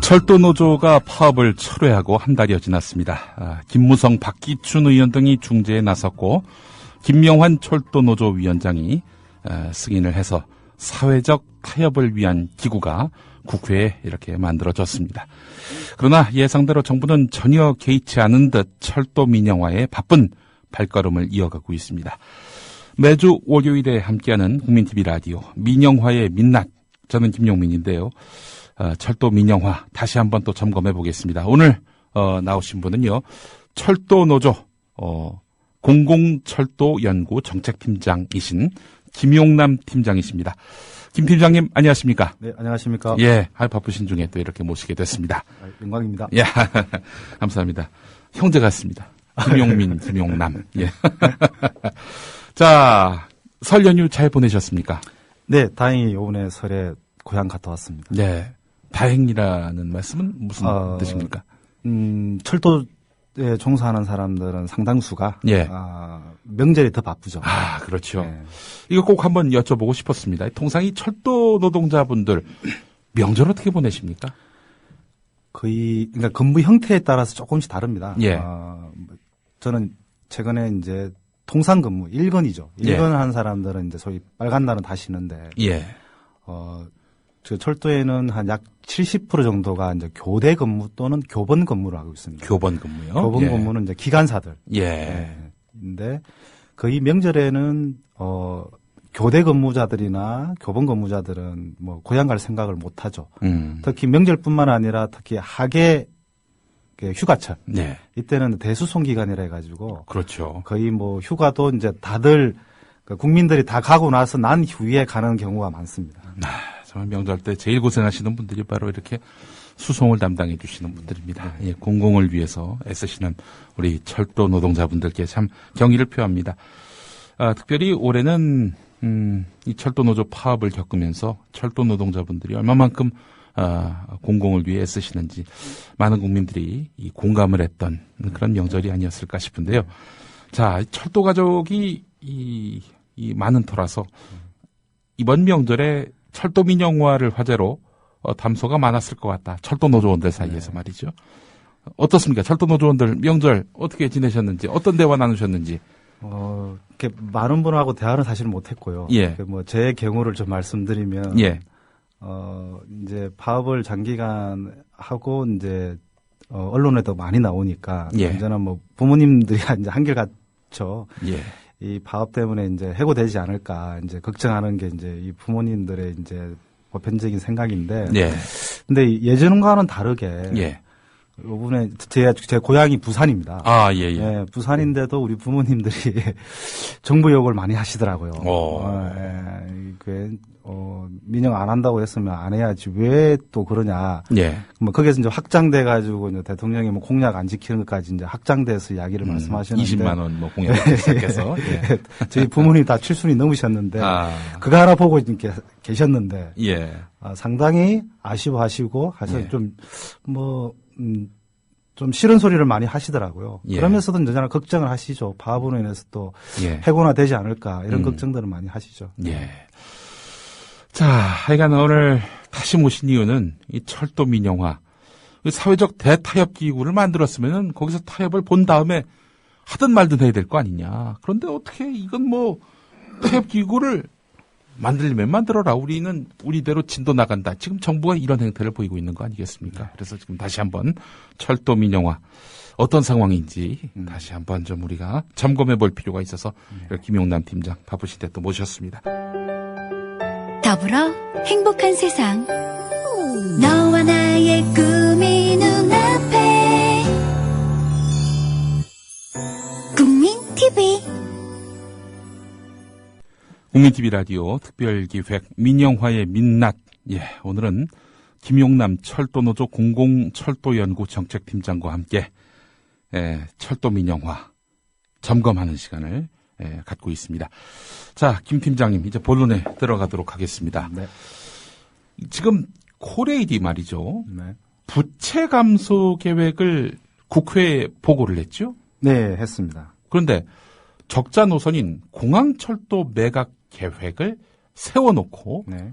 철도노조가 파업을 철회하고 한 달여 지났습니다. 김무성, 박기춘 의원 등이 중재에 나섰고 김명환 철도노조 위원장이 승인을 해서 사회적 타협을 위한 기구가 국회에 이렇게 만들어졌습니다. 그러나 예상대로 정부는 전혀 개의치 않은 듯 철도 민영화에 바쁜 발걸음을 이어가고 있습니다. 매주 월요일에 함께하는 국민TV 라디오 민영화의 민낯, 저는 김용민인데요. 철도 민영화 다시 한번 또 점검해 보겠습니다. 오늘 나오신 분은요, 철도노조 공공철도연구 정책팀장이신 김용남 팀장이십니다. 김 팀장님, 안녕하십니까? 네, 안녕하십니까? 예, 바쁘신 중에 또 이렇게 모시게 됐습니다. 영광입니다. 예, 감사합니다. 형제 같습니다. 김용민, 김용남. 예. 자, 설 연휴 잘 보내셨습니까? 네, 다행히 이번에 설에 고향 갔다 왔습니다. 네. 다행이라는 말씀은 무슨 뜻입니까? 철도에 종사하는 사람들은 상당수가 예. 명절이 더 바쁘죠. 그렇죠. 네. 이거 꼭 한번 여쭤보고 싶었습니다. 통상 이 철도 노동자분들 명절 어떻게 보내십니까? 그러니까 근무 형태에 따라서 조금씩 다릅니다. 예. 저는 최근에 이제 통상 근무 1건이죠. 1건 한 사람들은 이제 소위 빨간 날은 다 쉬는데. 예. 저 철도에는 한 약 70% 정도가 이제 교대 근무 또는 교번 근무를 하고 있습니다. 교번 근무요? 교번 근무는 이제 기관사들. 예. 근데 거의 명절에는 교대 근무자들이나 교번 근무자들은 뭐 고향 갈 생각을 못 하죠. 특히 명절뿐만 아니라 특히 하계 휴가철. 네. 이때는 대수송 기간이라 해가지고. 그렇죠. 거의 뭐 휴가도 이제 다들 국민들이 다 가고 나서 난 후에 가는 경우가 많습니다. 정말 명절 때 제일 고생하시는 분들이 바로 이렇게 수송을 담당해 주시는 분들입니다. 예, 공공을 위해서 애쓰시는 우리 철도 노동자분들께 참 경의를 표합니다. 특별히 올해는 이 철도 노조 파업을 겪으면서 철도 노동자분들이 얼마만큼 공공을 위해 애쓰시는지 많은 국민들이 이 공감을 했던 그런 명절이 아니었을까 싶은데요. 자, 철도 가족이 이 많은 터라서 이번 명절에 철도 민영화를 화제로 담소가 많았을 것 같다. 철도 노조원들 사이에서 말이죠. 어떻습니까? 철도 노조원들 명절 어떻게 지내셨는지, 어떤 대화 나누셨는지. 이렇게 많은 분하고 대화는 사실 못했고요. 예. 뭐 제 경우를 좀 말씀드리면, 예. 이제 파업을 장기간 하고 이제 언론에도 많이 나오니까, 예. 언제나 뭐 부모님들이 이제 한결같죠. 예. 이 파업 때문에 이제 해고되지 않을까 이제 걱정하는 게 이제 이 부모님들의 이제 보편적인 생각인데. 예. 근데 예전과는 다르게. 예. 이번에 제 고향이 부산입니다. 예. 예, 부산인데도 우리 부모님들이 정부 욕을 많이 하시더라고요. 민영 안 한다고 했으면 안 해야지 왜 또 그러냐. 예. 뭐 거기서 이제 확장돼 가지고 이제 대통령이 뭐 공약 안 지키는 것까지 이제 확장돼서 이야기를 말씀하시는데 20만 원 뭐 공약 시작해서 예. 저희 부모님 다 7순이 넘으셨는데 그거 하나 보고 이렇게 계셨는데 예. 상당히 아쉬워하시고 하셔서 예. 좀 싫은 소리를 많이 하시더라고요. 예. 그러면서도 언제나 걱정을 하시죠. 파업으로 인해서 또 예. 해고나 되지 않을까 이런 걱정들을 많이 하시죠. 예. 자, 하여간 오늘 다시 모신 이유는 이 철도 민영화, 사회적 대타협 기구를 만들었으면은 거기서 타협을 본 다음에 하든 말든 해야 될 거 아니냐. 그런데 어떻게 이건 뭐 타협 기구를 만들려면 만들어라. 우리는 우리대로 진도 나간다. 지금 정부가 이런 행태를 보이고 있는 거 아니겠습니까? 그래서 지금 다시 한번 철도 민영화 어떤 상황인지 다시 한번 좀 우리가 점검해 볼 필요가 있어서 김용남 팀장 바쁘실 때 또 모셨습니다. 더불어 행복한 세상 너와 나의 꿈이 눈앞에 국민TV 국민TV 라디오 특별기획 민영화의 민낯. 예, 오늘은 김용남 철도노조 공공철도연구 정책팀장과 함께 철도 민영화 점검하는 시간을 갖고 있습니다. 자, 김 팀장님 이제 본론에 들어가도록 하겠습니다. 네. 지금 코레일이 말이죠. 네. 부채 감소 계획을 국회에 보고를 했죠? 네, 했습니다. 그런데 적자 노선인 공항철도 매각 계획을 세워놓고 네.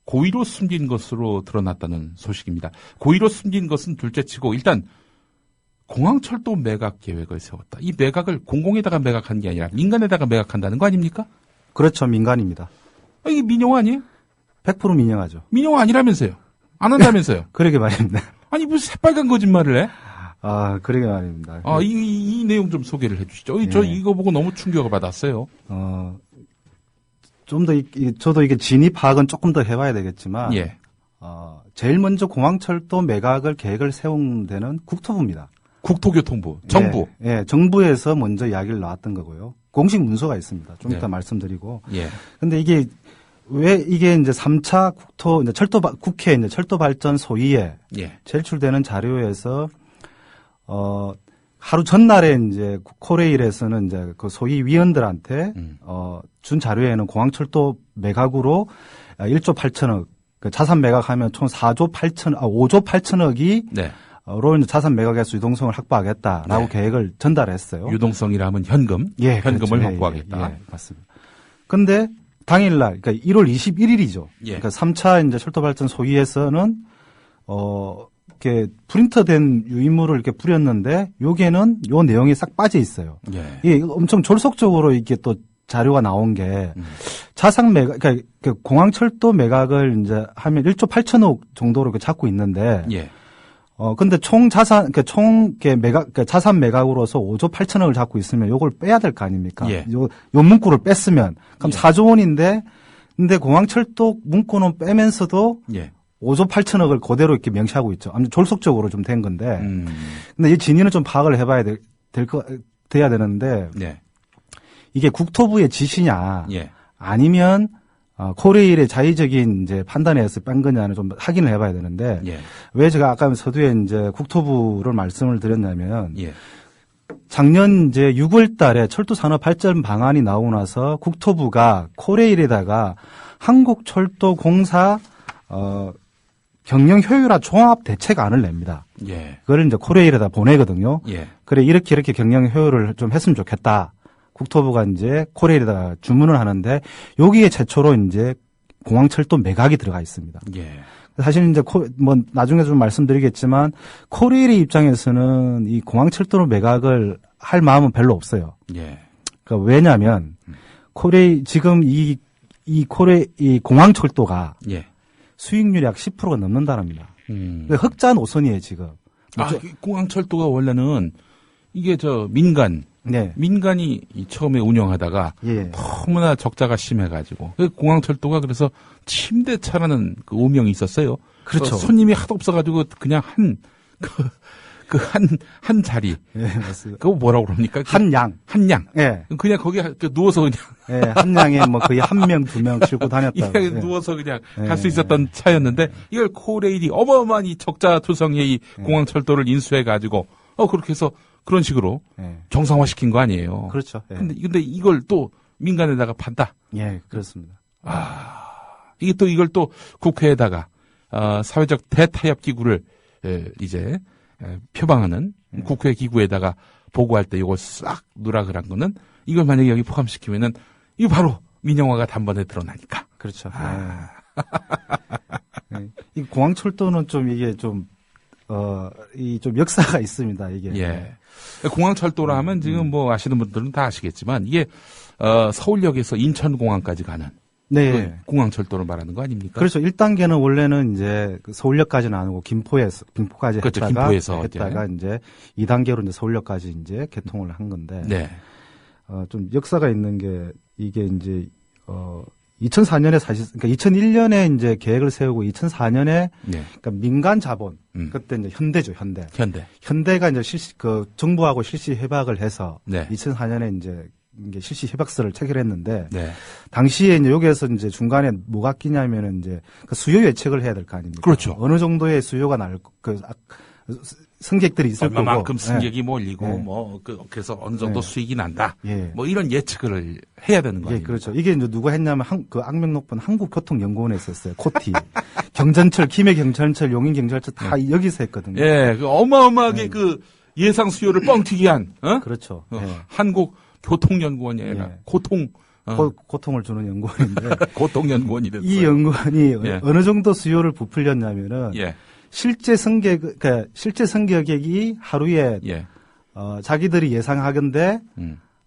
고의로 숨긴 것으로 드러났다는 소식입니다. 고의로 숨긴 것은 둘째치고 일단 공항철도 매각 계획을 세웠다. 이 매각을 공공에다가 매각한 게 아니라 민간에다가 매각한다는 거 아닙니까? 그렇죠. 민간입니다. 이게 민영 아니에요? 100% 민영하죠. 민영 아니라면서요. 안 한다면서요. 그러게 말입니다. 아니 무슨 새빨간 거짓말을 해? 그러게 말입니다. 이 내용 좀 소개를 해 주시죠. 저 이거 보고 너무 충격을 받았어요. 좀 더, 저도 이게 진입 파악은 조금 더 해봐야 되겠지만, 예. 제일 먼저 공항철도 매각을 계획을 세운 데는 국토부입니다. 국토교통부, 정부. 예, 정부에서 먼저 이야기를 나왔던 거고요. 공식 문서가 있습니다. 좀 이따 네. 말씀드리고. 예. 근데 이게, 왜 이게 이제 3차 국회 이제 철도 발전 소위에 예. 제출되는 자료에서, 하루 전날에 이제 코레일에서는 이제 그 소위 위원들한테 준 자료에는 공항철도 매각으로 1조 8천억, 그 자산 매각하면 총 5조 8천억이 네. 로 이제 자산 매각해서 유동성을 확보하겠다라고 네. 계획을 전달했어요. 유동성이라면 현금, 예, 현금을 그렇죠. 확보하겠다. 예, 맞습니다. 근데 당일날, 그러니까 1월 21일이죠. 예. 그러니까 3차 이제 철도 발전 소위에서는 이렇게 프린터된 유인물을 이렇게 뿌렸는데 여기에는 요 내용이 싹 빠져 있어요. 예. 이게 엄청 졸속적으로 이게 또 자료가 나온 게 자산 매각, 그러니까 공항철도 매각을 이제 하면 1조 8천억 정도로 잡고 있는데, 예. 근데 총 자산, 자산 매각으로서 5조 8천억을 잡고 있으면 요걸 빼야 될 거 아닙니까? 예. 요 문구를 뺐으면, 그럼 예. 4조 원인데, 근데 공항철도 문구는 빼면서도 예. 5조 8천억을 그대로 이렇게 명시하고 있죠. 아무튼 졸속적으로 좀 된 건데, 근데 이 진위는 좀 파악을 해봐야 돼야 되는데, 네. 이게 국토부의 지시냐, 예. 아니면 코레일의 자의적인 이제 판단에 의해서 뺀 거냐는 좀 확인을 해봐야 되는데, 예. 왜 제가 아까 서두에 이제 국토부를 말씀을 드렸냐면, 예. 작년 이제 6월 달에 철도 산업 발전 방안이 나오고 나서 국토부가 코레일에다가 한국철도공사 경영 효율화 종합 대책안을 냅니다. 예. 그걸 이제 코레일에다 보내거든요. 예. 그래 이렇게 경영 효율을 좀 했으면 좋겠다. 국토부가 이제 코레일에다가 주문을 하는데 여기에 최초로 이제 공항철도 매각이 들어가 있습니다. 예. 사실 이제 나중에 좀 말씀드리겠지만 코레일의 입장에서는 이 공항철도 매각을 할 마음은 별로 없어요. 예. 그러니까 왜냐하면 코레일 지금 이 공항철도가 예. 수익률이 약 10%가 넘는다랍니다. 그러니까 흑자 노선이에요 지금. 공항철도가 원래는 이게 네. 민간이 처음에 운영하다가 예. 너무나 적자가 심해가지고 공항철도가 그래서 침대차라는 그 오명이 있었어요. 그렇죠. 손님이 하도 없어가지고 그냥 한 자리. 예, 맞습니다. 그거 뭐라고 그럽니까? 한 양. 예. 그냥 거기 누워서 그냥. 예, 한 양에 뭐 거의 1명, 2명 싣고 다녔다. 예. 누워서 그냥 갈 수 있었던 차였는데 이걸 코레일이 어마어마한 이 적자투성이의 이 공항철도를 인수해가지고 그렇게 해서 그런 식으로 정상화시킨 거 아니에요. 그렇죠. 예. 근데 이걸 또 민간에다가 판다. 예, 그렇습니다. 이걸 또 국회에다가 사회적 대타협 기구를 이제 표방하는 국회 기구에다가 보고할 때 이걸 싹 누락을 한 거는 이걸 만약에 여기 포함시키면은 이거 바로 민영화가 단번에 드러나니까. 그렇죠. 예. 이 공항철도는 좀 이게 좀 역사가 있습니다, 이게. 예. 공항철도라 하면 지금 뭐 아시는 분들은 다 아시겠지만 이게, 서울역에서 인천공항까지 가는. 네. 그 공항철도를 말하는 거 아닙니까? 그렇죠. 1단계는 원래는 이제 서울역까지는 아니고 김포까지 그렇죠. 했다가 이제 2단계로 이제 서울역까지 이제 개통을 한 건데. 네. 좀 역사가 있는 게 이게 이제, 2004년에 그러니까 2001년에 이제 계획을 세우고 2004년에 네. 그러니까 민간 자본 그때 이제 현대죠, 현대. 현대가 이제 정부하고 실시 협약을 해서 네. 2004년에 이제 실시 협약서를 체결했는데 네. 당시에 이제 여기에서 이제 중간에 뭐가 끼냐면은 이제 그 수요 예측을 해야 될 거 아닙니까? 그렇죠. 어느 정도의 수요가 승객들이 있을 거고. 얼마만큼 승객이 몰리고 그래서 어느 정도 수익이 난다. 뭐 이런 예측을 해야 되는 거예요. 그렇죠. 이게 이제 누가 했냐면 그 악명 높은 한국교통연구원에 있었어요. 코티. 경전철, 김해경전철, 용인경전철 다 여기서 했거든요. 예, 그 어마어마하게 예상 수요를 뻥튀기 한, 그렇죠. 한국교통연구원이 아니라 고통을 주는 연구원인데. 고통연구원이 됐어요. 이 연구원이 어느 정도 수요를 부풀렸냐면은. 실제 승객이 하루에 자기들이 예상하건대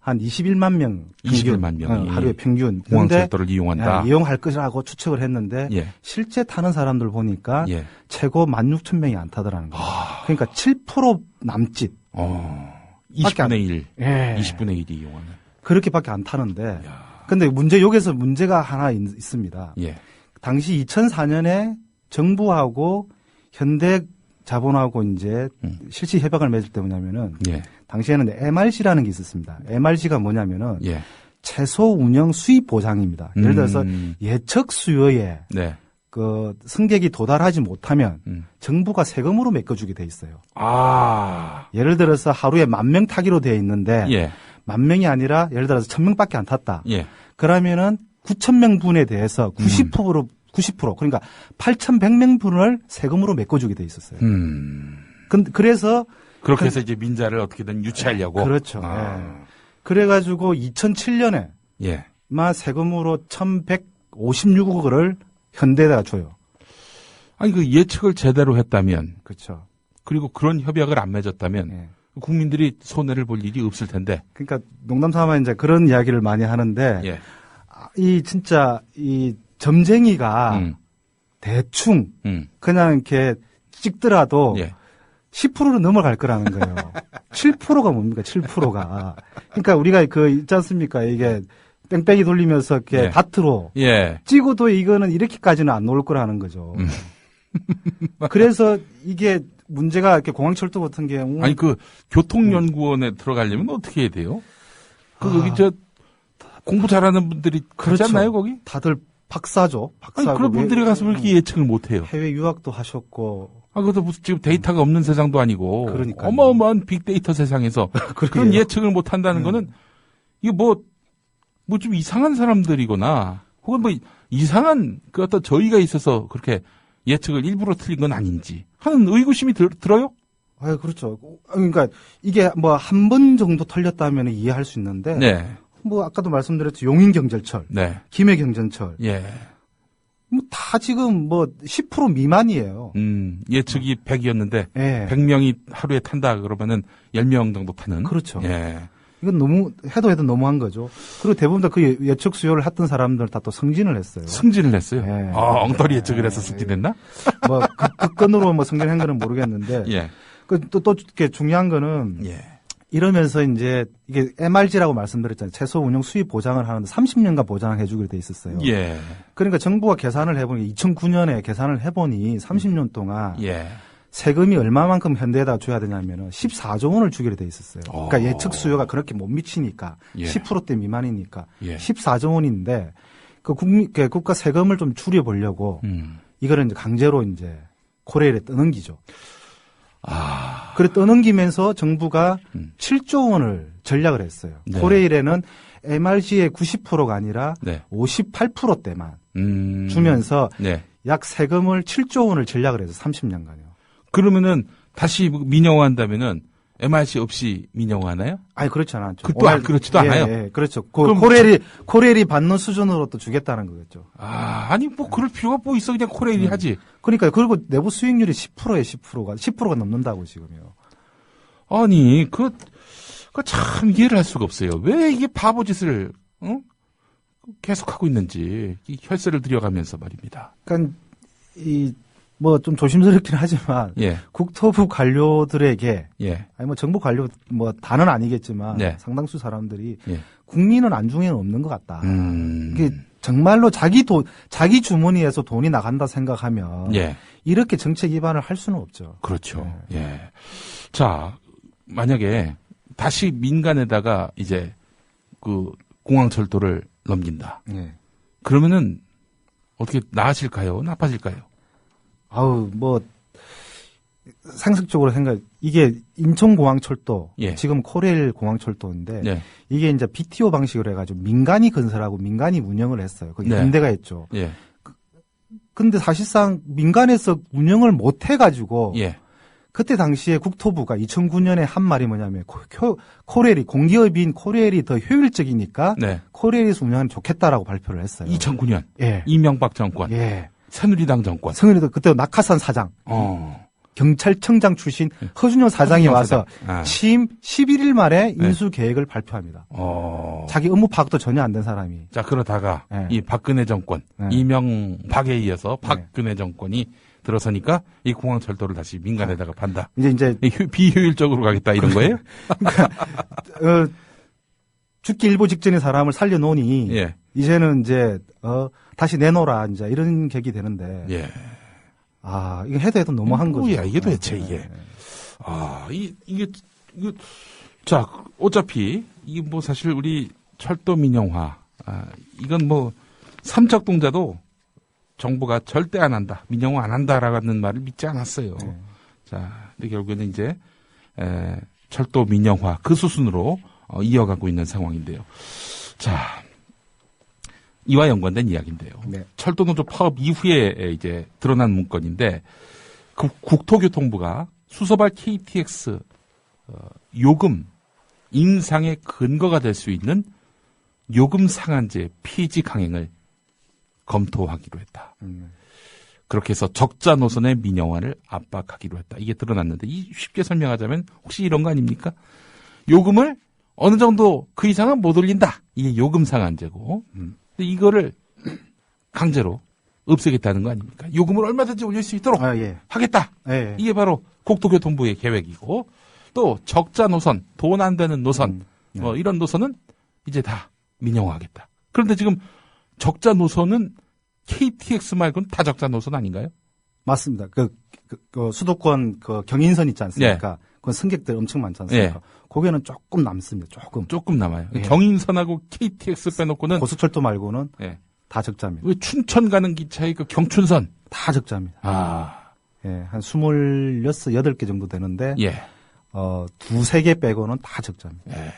한 21만 명 평균, 21만 명이 하루에 평균 공항철도를 이용한다. 이용할 것이라고 추측을 했는데 실제 타는 사람들 보니까 최고 16,000명이 안 타더라는 거예요. 그러니까 7% 남짓. 20분의 1. 20분의 1이 이용하는. 그렇게밖에 안 타는데. 근데 여기서 문제가 하나 있습니다. 당시 2004년에 정부하고 현대 자본하고 이제 실시 협약을 맺을 때 뭐냐면은 당시에는 MRC라는 게 있었습니다. MRC가 뭐냐면은 최소 운영 수입 보장입니다. 예를 들어서 예측 수요에 그 승객이 도달하지 못하면 정부가 세금으로 메꿔주게 돼 있어요. 예를 들어서 하루에 10,000명 타기로 돼 있는데 10,000명이 아니라 예를 들어서 1,000명밖에 안 탔다. 그러면은 9,000명분에 대해서 90% 그러니까 8,100명분을 세금으로 메꿔주게 돼 있었어요. 그래서 그렇게 해서 이제 민자를 어떻게든 유치하려고. 그렇죠. 그래가지고 2007년에 세금으로 1,156억을 현대에다가 줘요. 아니 그 예측을 제대로 했다면, 그렇죠. 그리고 그런 협약을 안 맺었다면 국민들이 손해를 볼 일이 없을 텐데. 그러니까 농담삼아 이제 그런 이야기를 많이 하는데 진짜 이 점쟁이가 대충 그냥 이렇게 찍더라도 10%는 넘어갈 거라는 거예요. 7%가 뭡니까? 7%가. 그러니까 우리가 있지 않습니까? 이게 뺑뺑이 돌리면서 이렇게 다트로 찍어도 이거는 이렇게까지는 안 나올 거라는 거죠. 그래서 이게 문제가 이렇게 공항철도 같은 경우 아니 그 교통연구원에 들어가려면 어떻게 해야 돼요? 여기 공부 잘하는 분들이 그렇지 않나요 거기? 다들 박사죠. 아니 그런 분들이 가서 왜 이렇게 예측을 못 해요? 해외 유학도 하셨고. 그것도 무슨 지금 데이터가 없는 세상도 아니고. 그러니까 어마어마한 빅데이터 세상에서 그런 예측을 못 한다는 거는 이게 뭐 좀 이상한 사람들이거나 혹은 뭐 이상한 그 어떤 저희가 있어서 그렇게 예측을 일부러 틀린 건 아닌지 하는 의구심이 들어요? 그렇죠. 그러니까 이게 뭐 한 번 정도 털렸다면 이해할 수 있는데 뭐 아까도 말씀드렸죠. 용인경전철, 김해경전철, 뭐 다 지금 뭐 10% 미만이에요. 예측이 100이었는데 100명이 하루에 탄다 그러면은 10명 정도 타는. 그렇죠. 이건 너무 해도 너무한 거죠. 그리고 대부분 다 그 예측 수요를 했던 사람들 다 또 승진을 했어요. 승진을 했어요? 엉터리 예측을 해서 승진했나? 뭐 그 건으로 뭐 승진한 거는 모르겠는데. 또 이렇게 중요한 거는 이러면서 이제 이게 MRG라고 말씀드렸잖아요. 최소 운영 수입 보장을 하는데 30년간 보장해 주기로 돼 있었어요. 그러니까 정부가 계산을 해보니 2009년에 계산을 해보니 30년 동안 세금이 얼마만큼 현대에다 줘야 되냐면은 14조 원을 주기로 돼 있었어요. 그러니까 예측 수요가 그렇게 못 미치니까 10%대 미만이니까 14조 원인데 그 국가 세금을 좀 줄여보려고 이거를 이제 강제로 이제 코레일에 떠넘기죠. 그래 떠넘기면서 정부가 7조 원을 전략을 했어요. 코레일에는 MRC의 90%가 아니라 58%대만 주면서 약 세금을 7조 원을 전략을 해서 30년간요. 그러면은 다시 민영화한다면은 MRC 없이 민영화하나요? 아니 그렇지 않았죠. 그렇지도 않아요. 그렇죠. 코레일이 받는 수준으로 또 주겠다는 거겠죠. 아니 뭐 그럴 필요가 뭐 있어 그냥 코레일이 하지. 그러니까 그리고 내부 수익률이 10%가 넘는다고 지금요. 아니 그 참 이해를 할 수가 없어요. 왜 이게 바보짓을 계속하고 있는지 이 혈세를 들여가면서 말입니다. 그러니까 뭐 좀 조심스럽긴 하지만 국토부 관료들에게 아니 뭐 정부 관료 뭐 다는 아니겠지만 상당수 사람들이 국민은 안중에는 없는 것 같다. 이게 정말로 자기 주머니에서 돈이 나간다 생각하면 이렇게 정책 위반을 할 수는 없죠. 그렇죠. 자 만약에 다시 민간에다가 이제 그 공항철도를 넘긴다. 그러면은 어떻게 나아질까요? 나빠질까요? 뭐 상식적으로 이게 인천공항철도 지금 코레일 공항철도인데 이게 이제 BTO 방식으로 해가지고 민간이 건설하고 민간이 운영을 했어요. 그게 현대가 했죠. 근데 사실상 민간에서 운영을 못 해가지고 그때 당시에 국토부가 2009년에 한 말이 뭐냐면 코레일이 공기업인 코레일이 더 효율적이니까 네. 코레일에서 운영하면 좋겠다라고 발표를 했어요. 2009년. 예. 이명박 정권. 예. 새누리당 정권. 성현이도 그때 낙하산 사장. 경찰청장 출신 허준호 사장이 와서 취임 11일 만에 인수 계획을 발표합니다. 자기 업무 파악도 전혀 안 된 사람이. 자, 그러다가 네. 이 박근혜 정권, 네. 이명박에 이어서 박근혜 정권이 들어서니까 이 공항철도를 다시 민간에다가 판다. 이제 비효율적으로 가겠다 이런 거예요? 죽기 일보 직전에 사람을 살려놓으니 예. 이제는 이제 다시 내놓으라 이제 이런 격이 되는데. 예. 아, 이거 해도 너무한 거죠. 뭐야, 이게 도대체 이게. 이게 자, 어차피 이게 뭐 사실 우리 철도 민영화, 이건 뭐 삼척동자도 정부가 절대 안 한다, 민영화 안 한다라는 말을 믿지 않았어요. 네. 자, 근데 결국에는 이제 철도 민영화 그 수순으로 이어가고 있는 상황인데요. 자, 이와 연관된 이야기인데요. 네. 철도노조 파업 이후에 이제 드러난 문건인데 국토교통부가 수서발 KTX 요금 인상의 근거가 될 수 있는 요금 상한제 폐지 강행을 검토하기로 했다. 그렇게 해서 적자 노선의 민영화를 압박하기로 했다. 이게 드러났는데 쉽게 설명하자면 혹시 이런 거 아닙니까? 요금을 어느 정도 그 이상은 못 올린다. 이게 요금 상한제고 근데 이거를 강제로 없애겠다는 거 아닙니까? 요금을 얼마든지 올릴 수 있도록 예. 하겠다. 예. 이게 바로 국토교통부의 계획이고 또 적자 노선, 돈 안 되는 노선 이런 노선은 이제 다 민영화하겠다. 그런데 지금 적자 노선은 KTX 말고는 다 적자 노선 아닌가요? 맞습니다. 그 수도권 경인선 있지 않습니까? 네. 그건 승객들 엄청 많지 않습니까? 네. 거기는 조금 남습니다. 조금 남아요. 네. 경인선하고 KTX 빼놓고는 고속철도 말고는 네. 다 적자입니다. 왜 춘천 가는 기차의 그 경춘선 다 적자입니다. 예, 한 26, 8개 정도 되는데 예. 두세 개 빼고는 다 적자입니다. 예.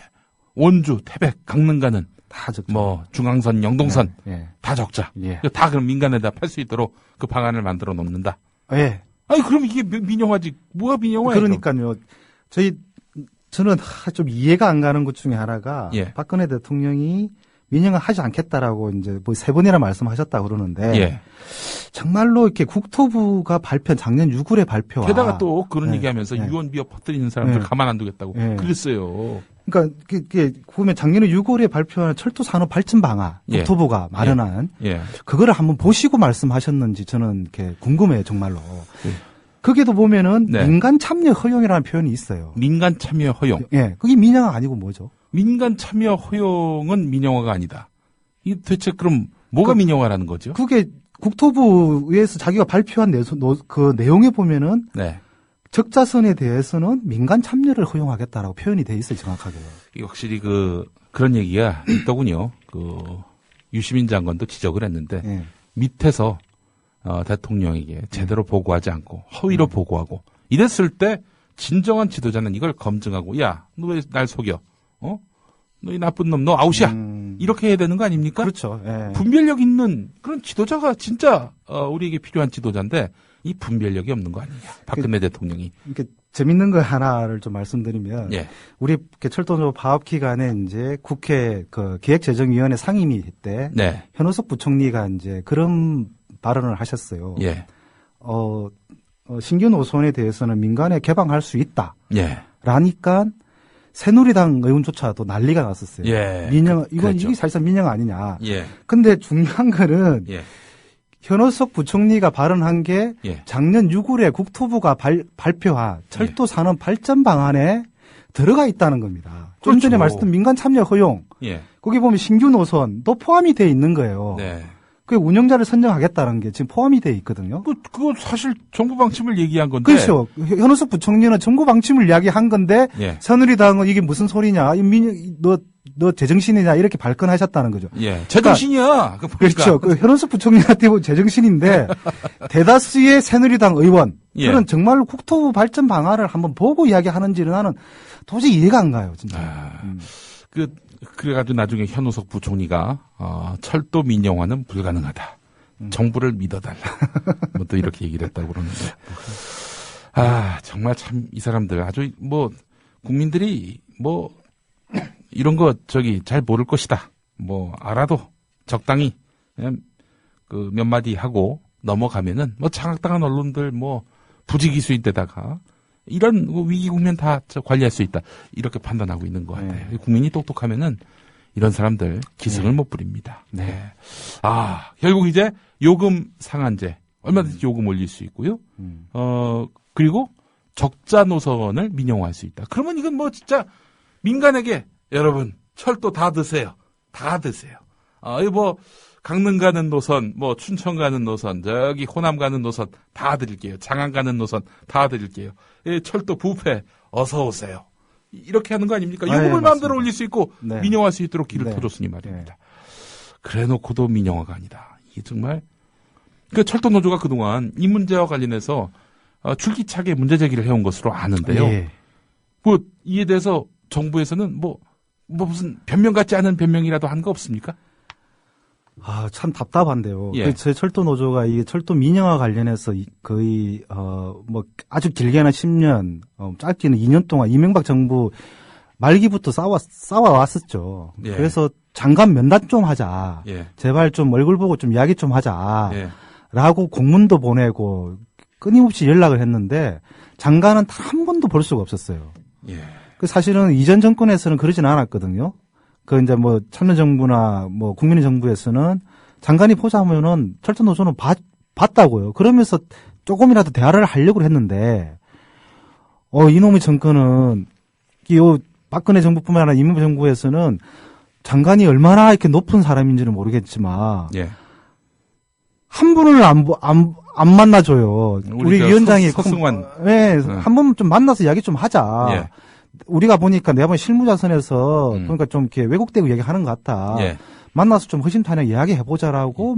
원주, 태백, 강릉 가는 다 적자. 뭐 중앙선, 영동선 예. 다 적자. 예. 다 그럼 민간에다 팔 수 있도록 그 방안을 만들어 놓는다. 예. 아니 그럼 이게 민영화지. 뭐가 민영화예요? 그러니까요. 저는 좀 이해가 안 가는 것 중에 하나가 예. 박근혜 대통령이 민영화 하지 않겠다라고 이제 뭐 세 번이나 말씀하셨다 그러는데 예. 정말로 이렇게 국토부가 작년 6월에 발표와 게다가 또 그런 네. 얘기하면서 네. 유언비어 퍼뜨리는 사람들 네. 가만 안 두겠다고 네. 그랬어요. 그러니까 그게 보면 작년에 6월에 발표한 철도 산업 발전 방안 예. 국토부가 마련한 예. 그거를 한번 보시고 말씀하셨는지 저는 이렇게 궁금해요, 정말로. 예. 거기도 보면은 네. 민간 참여 허용이라는 표현이 있어요. 민간 참여 허용. 예. 그게 민영화 아니고 뭐죠? 민간 참여 허용은 민영화가 아니다. 이 대체 그럼 뭐가 민영화라는 거죠? 그게 국토부에서 자기가 발표한 그 내용에 보면은 네. 적자선에 대해서는 민간 참여를 허용하겠다라고 표현이 돼 있어요, 정확하게. 이게 확실히 그런 얘기가 있더군요. 유시민 장관도 지적을 했는데 예. 밑에서 대통령에게 제대로 보고하지 않고 허위로 보고하고 이랬을 때 진정한 지도자는 이걸 검증하고 야, 너 왜 날 속여? 너 이 나쁜 놈, 너 아웃이야. 이렇게 해야 되는 거 아닙니까? 그렇죠. 예. 분별력 있는 그런 지도자가 진짜 우리에게 필요한 지도자인데 이 분별력이 없는 거 아니냐. 박근혜 대통령이. 이렇게 재밌는 거 하나를 좀 말씀드리면 예. 우리 이렇게 철도노조 파업 기간에 이제 국회 기획재정위원회 상임위 때 네. 현우석 부총리가 이제 그런 발언을 하셨어요. 예. 신규 노선에 대해서는 민간에 개방할 수 있다. 예. 라니까 새누리당 의원조차도 난리가 났었어요. 예. 이게 사실상 민영 아니냐. 예. 근데 중요한 거는 예. 현우석 부총리가 발언한 게 예. 작년 6월에 국토부가 발표한 철도 산업 발전 방안에 들어가 있다는 겁니다. 좀 전에 그렇죠. 말씀드린 민간 참여 허용. 예. 거기 보면 신규 노선도 포함이 돼 있는 거예요. 네. 그 운영자를 선정하겠다는 게 지금 포함이 돼 있거든요. 그거 사실 정부 방침을 얘기한 건데. 그렇죠. 현우석 부총리는 정부 방침을 이야기한 건데 예. 새누리당은 이게 무슨 소리냐? 너 제정신이냐? 이렇게 발끈하셨다는 거죠. 예. 제정신이야. 그렇죠. 현우석 부총리한테 보면 제정신인데 대다수의 새누리당 의원 예. 그런 정말로 국토부 발전 방안을 한번 보고 이야기하는지는 나는 도저히 이해가 안 가요, 진짜. 그래가지고 나중에 현우석 부총리가 철도 민영화는 불가능하다. 정부를 믿어달라. 뭐 또 이렇게 얘기를 했다고 그러는데. 정말 참 이 사람들 아주 뭐 국민들이 뭐 이런 거 잘 모를 것이다. 뭐 알아도 적당히 그냥 그 몇 마디 하고 넘어가면은 뭐 장악당한 언론들 뭐 부지기수인데다가 이런 위기 국면 다 관리할 수 있다. 이렇게 판단하고 있는 것 같아요. 네. 국민이 똑똑하면은 이런 사람들 기승을 못 부립니다. 네. 결국 이제 요금 상한제 얼마든지 요금 올릴 수 있고요. 그리고 적자 노선을 민영화할 수 있다. 그러면 이건 뭐 진짜 민간에게 여러분 철도 다 드세요. 다 드세요. 뭐 강릉 가는 노선, 뭐 춘천 가는 노선, 저기 호남 가는 노선 다 드릴게요. 장안 가는 노선 다 드릴게요. 철도 부패 어서 오세요. 이렇게 하는 거 아닙니까? 요금을 마음대로 올릴 수 있고 네. 민영화할 수 있도록 길을 터줬으니 말입니다. 그래놓고도 민영화가 아니다. 이게 정말 그 철도 노조가 그동안 이 문제와 관련해서 줄기차게 문제 제기를 해온 것으로 아는데요. 예. 뭐 이에 대해서 정부에서는 뭐 무슨 변명 같지 않은 변명이라도 한 거 없습니까? 참 답답한데요. 예. 제 철도 노조가 이 철도 민영화 관련해서 거의 뭐 아주 길게는 10년, 짧게는 2년 동안 이명박 정부 말기부터 싸워왔었죠. 예. 그래서 장관 면담 좀 하자. 예. 제발 좀 얼굴 보고 좀 이야기 좀 하자. 예. 라고 공문도 보내고 끊임없이 연락을 했는데 장관은 단 한 번도 볼 수가 없었어요. 예. 그 사실은 이전 정권에서는 그러진 않았거든요. 그 이제 뭐 참여정부나 뭐 국민의 정부에서는 장관이 보자면은 철도 노조는 봤다고요. 그러면서 조금이라도 대화를 하려고 했는데 이놈의 정권은 요 박근혜 정부뿐만 아니라 이명박 정부에서는 장관이 얼마나 이렇게 높은 사람인지는 모르겠지만 예. 한 분을 안 만나줘요. 우리 위원장이 서승환. 한 번 좀 만나서 이야기 좀 하자. 예. 우리가 보니까 내가 보니 실무자선에서 그러니까 좀 이렇게 왜곡되고 얘기하는 것 같다. 예. 만나서 좀 허심탄회하게 이야기해보자라고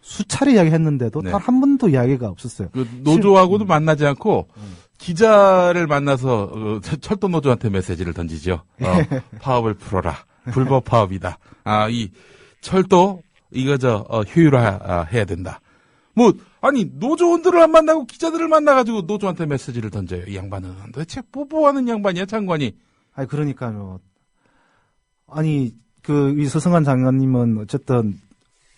수차례 이야기했는데도 네. 단 한 번도 이야기가 없었어요. 그 노조하고도 만나지 않고 기자를 만나서 철도 노조한테 메시지를 던지죠. 파업을 풀어라. 불법 파업이다. 이 철도 이거 효율화해야 된다. 뭐 아니 노조원들을 안 만나고 기자들을 만나가지고 노조한테 메시지를 던져요. 이 양반은 도대체 뭐 하는 양반이야 장관이. 그러니까요. 아니 이 서승환 장관님은 어쨌든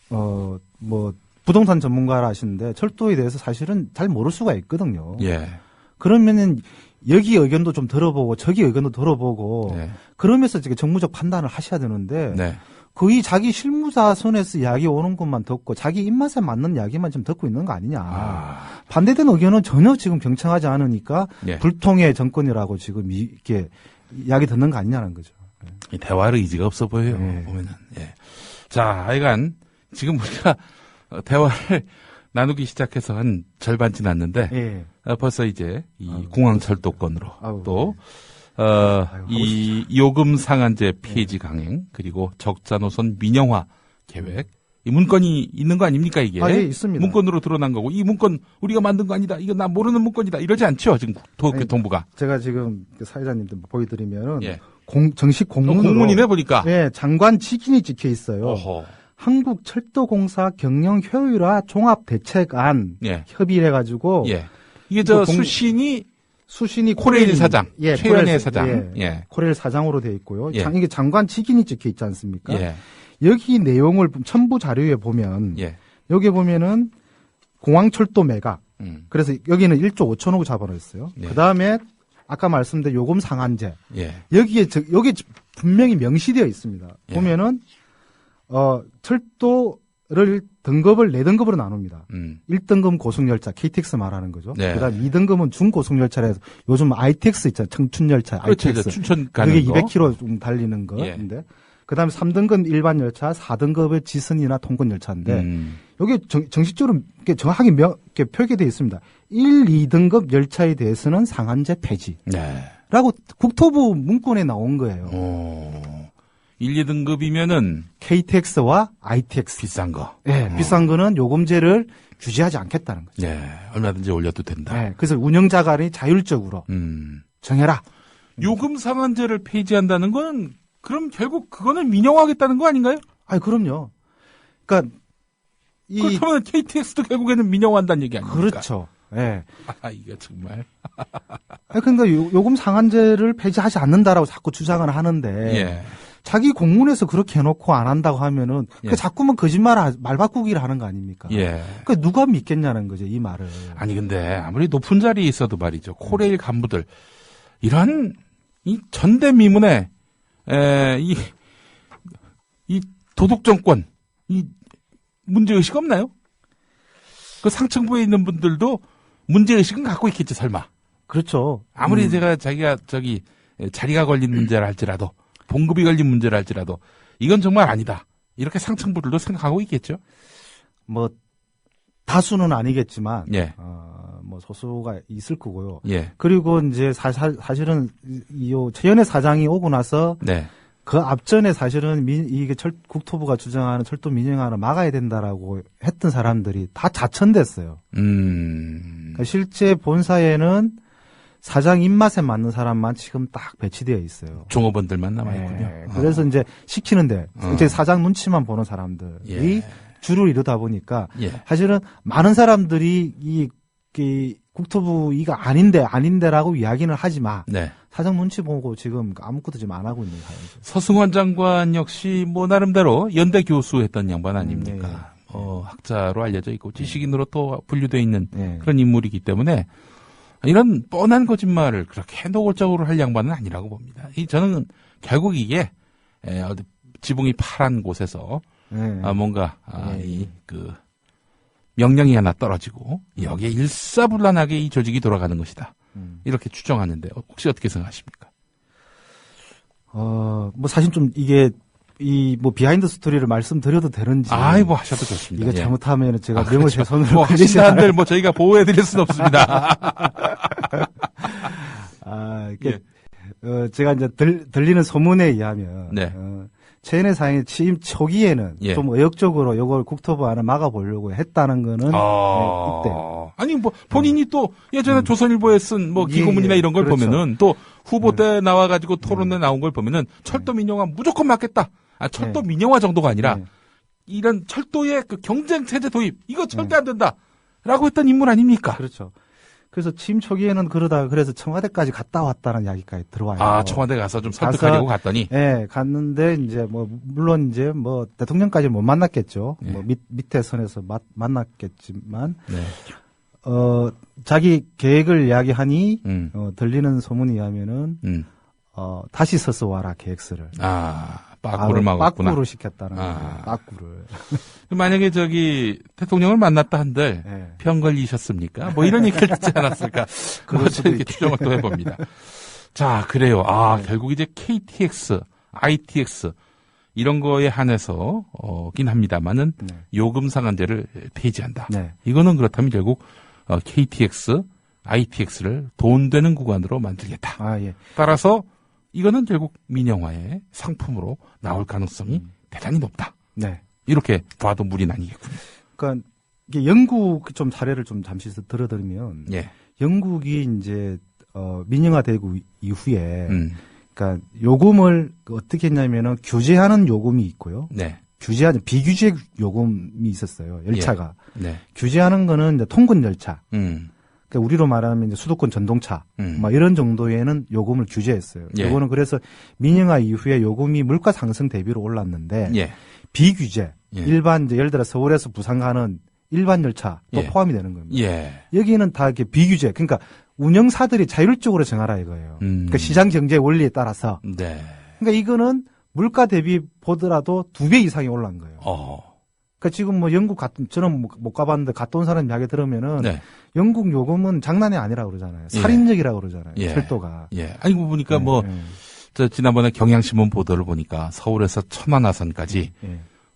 뭐 부동산 전문가라 하시는데 철도에 대해서 사실은 잘 모를 수가 있거든요. 예. 그러면은 여기 의견도 좀 들어보고 저기 의견도 들어보고 네. 그러면서 이제 정무적 판단을 하셔야 되는데 네. 거의 자기 실무자 선에서 이야기 오는 것만 듣고 자기 입맛에 맞는 이야기만 좀 듣고 있는 거 아니냐. 반대된 의견은 전혀 지금 경청하지 않으니까 예. 불통의 정권이라고 지금 이렇게 이야기 듣는 거 아니냐는 거죠. 이 대화할 의지가 없어 보여요. 보면은. 예. 자, 하여간 지금 우리가 대화를 나누기 시작해서 한 절반 지났는데 예. 벌써 이제 이 공항철도권으로 또 이 싶다. 요금 상한제 폐지 강행 그리고 적자 노선 민영화 계획 이 문건이 있는 거 아닙니까 이게? 예, 있습니다. 문건으로 드러난 거고 이 문건 우리가 만든 거 아니다. 이거 나 모르는 문건이다. 이러지 않죠 지금 도교통부가. 제가 지금 사회자님들 보여드리면은 예. 정식 공문으로 공문이네 보니까. 예, 장관 직인이 찍혀 있어요. 어허. 한국철도공사 경영 효율화 종합 대책안 예. 협의를 해가지고 예. 이게 수신이 코레일 사장, 예, 최연애 사장, 예. 코레일 사장으로 되어 있고요. 예. 이게 장관 직인이 찍혀 있지 않습니까? 예. 여기 내용을 첨부 자료에 보면 예. 여기 보면은 공항철도 매각. 그래서 여기는 1조 5천억 잡아놨어요. 예. 그 다음에 아까 말씀드린 요금 상한제. 예. 여기 분명히 명시되어 있습니다. 예. 보면은 철도를 등급을 4등급으로 나눕니다. 1등급 고속열차, KTX 말하는 거죠. 네. 그다음 2등급은 중고속열차라서 요즘 ITX 있잖아요. 청춘열차, 그렇죠. ITX. 춘천 가는 그게 거. 200km 좀 달리는 거인데. 예. 그다음에 3등급 일반 열차, 4등급의 지선이나 통근 열차인데 여기 정식적으로 이렇게 정확하게 이렇게 표기되어 있습니다. 1, 2등급 열차에 대해서는 상한제 폐지. 네. 라고 국토부 문건에 나온 거예요. 1, 2등급이면은 KTX와 ITX. 비싼 거. 네, 비싼 거는 요금제를 규제하지 않겠다는 거죠. 네. 얼마든지 올려도 된다. 네, 그래서 운영자 간이 자율적으로 정해라. 요금 상한제를 폐지한다는 건 그럼 결국 그거는 민영화하겠다는 거 아닌가요? 그럼요. 그러니까 그렇다면 KTX도 결국에는 민영화한다는 얘기 아닙니까? 그렇죠. 예. 이게 정말. 그러니까 요금 상한제를 폐지하지 않는다라고 자꾸 주장을 하는데 예. 자기 공문에서 그렇게 해놓고 안 한다고 하면은 예. 자꾸만 말 바꾸기를 하는 거 아닙니까? 예. 그 누가 믿겠냐는 거죠, 이 말을. 아니 근데 아무리 높은 자리에 있어도 말이죠. 코레일 간부들 이런 이 전대미문의 이 도덕 정권 이 문제 의식 없나요? 그 상층부에 있는 분들도 문제 의식은 갖고 있겠지 설마. 그렇죠. 아무리 제가 자기가 자리가 걸린 문제라 할지라도 봉급이 걸린 문제라 할지라도 이건 정말 아니다. 이렇게 상층부들도 생각하고 있겠죠. 뭐 다수는 아니겠지만, 예. 뭐 소수가 있을 거고요. 예. 그리고 이제 사실은 최연의 사장이 오고 나서 네. 그 앞전에 사실은 이게 국토부가 주장하는 철도 민영화를 막아야 된다라고 했던 사람들이 다 자천됐어요. 그러니까 실제 본사에는 사장 입맛에 맞는 사람만 지금 딱 배치되어 있어요. 종업원들만 남아있군요. 네. 그래서 이제 시키는데 이제 사장 눈치만 보는 사람들이 예. 줄을 이루다 보니까 예. 사실은 많은 사람들이 이 국토부 이가 아닌데라고 이야기는 하지만 네. 사장 눈치 보고 지금 아무것도 지금 안 하고 있는 상황이죠. 서승원 장관 역시 뭐 나름대로 연대 교수했던 양반 아닙니까? 학자로 알려져 있고 지식인으로 또 분류되어 있는 그런 인물이기 때문에 이런 뻔한 거짓말을 그렇게 노골적으로 할 양반은 아니라고 봅니다. 저는 결국 이게 어디 지붕이 파란 곳에서 뭔가 명령이 하나 떨어지고 여기에 일사불란하게 이 조직이 돌아가는 것이다. 이렇게 추정하는데 혹시 어떻게 생각하십니까? 뭐 사실 좀 이게 뭐 비하인드 스토리를 말씀드려도 되는지. 뭐 하셔도 좋습니다. 이거 잘못하면 제가 명예훼손을 뭐 하신다 한들 뭐 저희가 보호해드릴 수는 없습니다. 제가 이제 들리는 소문에 의하면. 네. 최은혜 사장이 취임 초기에는 좀 의욕적으로 이걸 국토부 안에 막아보려고 했다는 거는 있대요. 아니 뭐 본인이 또 예전에 조선일보에 쓴 뭐 기고문이나 이런 걸 그렇죠. 보면은 또 후보 때 나와가지고 토론회 나온 걸 보면은 철도 민영화 무조건 막겠다. 철도 민영화 정도가 아니라 이런 철도의 그 경쟁 체제 도입 이거 절대 안 된다라고 했던 인물 아닙니까? 그렇죠. 그래서 취임 초기에는 그래서 청와대까지 갔다 왔다는 이야기까지 들어와요. 청와대 가서 좀 설득하려고 갔더니. 갔는데 이제 물론 이제 대통령까지 못 만났겠죠. 밑에 선에서 만났겠지만. 자기 계획을 이야기하니, 들리는 소문에 의하면은, 다시 써서 와라, 계획서를. 빠꾸를 막았구나. 빠꾸로 시켰다는 거예요. 빠꾸를. 만약에 대통령을 만났다 한들 병 걸리셨습니까? 뭐 이런 얘기를 듣지 않았을까? 이렇게 추정을 또 해봅니다. 자, 그래요. 결국 이제 KTX, ITX 이런 거에 한해서긴 합니다만은 요금 상한제를 폐지한다. 이거는 그렇다면 결국 KTX, ITX를 돈 되는 구간으로 만들겠다. 따라서 이거는 결국 민영화의 상품으로 나올 가능성이 대단히 높다. 이렇게 봐도 무리는 아니겠군요. 그러니까 이게 영국 좀 사례를 좀 잠시 들어드리면 영국이 이제 민영화되고 이후에 그러니까 요금을 어떻게 했냐면은 규제하는 요금이 있고요. 규제하는 비규제 요금이 있었어요. 열차가. 규제하는 거는 이제 통근 열차. 그러니까 우리로 말하면 이제 수도권 전동차, 이런 정도에는 요금을 규제했어요. 요거는 그래서 민영화 이후에 요금이 물가 상승 대비로 올랐는데 비규제, 일반 이제 예를 들어 서울에서 부산 가는 일반 열차도 포함이 되는 겁니다. 여기는 다 이렇게 비규제, 그러니까 운영사들이 자율적으로 정하라 이거예요. 그러니까 시장 경제 원리에 따라서. 그러니까 이거는 물가 대비 보더라도 2배 이상이 올라간 거예요. 그러니까 지금 영국 저는 못 가봤는데 갔다 온 사람 이야기 들으면은 영국 요금은 장난이 아니라고 그러잖아요. 살인적이라고 그러잖아요. 철도가. 아니 보니까 지난번에 경향신문 보도를 보니까 서울에서 천안하선까지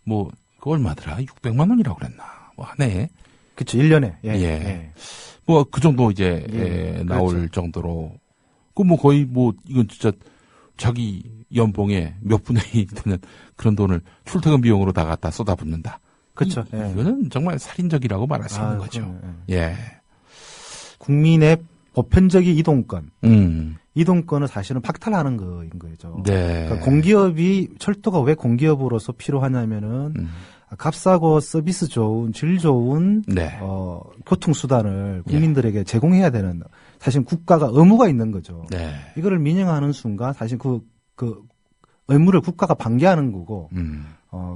그거 얼마더라? 600만 원이라고 그랬나? 한 해에. 그쵸, 1년에. 그 정도 이제 나올 그렇죠. 정도로 거의 이건 진짜 자기 연봉의 몇 분의 1 되는 그런 돈을 출퇴근 비용으로 다 갖다 쏟아붓는다. 그렇죠. 이거는 정말 살인적이라고 말할 수 있는 거죠. 국민의 보편적인 이동권. 이동권을 사실은 박탈하는 거인 거죠. 그러니까 공기업이 철도가 왜 공기업으로서 필요하냐면은 값싸고 서비스 좋은, 질 좋은, 네. 교통수단을 국민들에게 제공해야 되는, 사실 국가가 의무가 있는 거죠. 네. 이거를 민영화하는 순간 사실 그 의무를 국가가 방기하는 거고,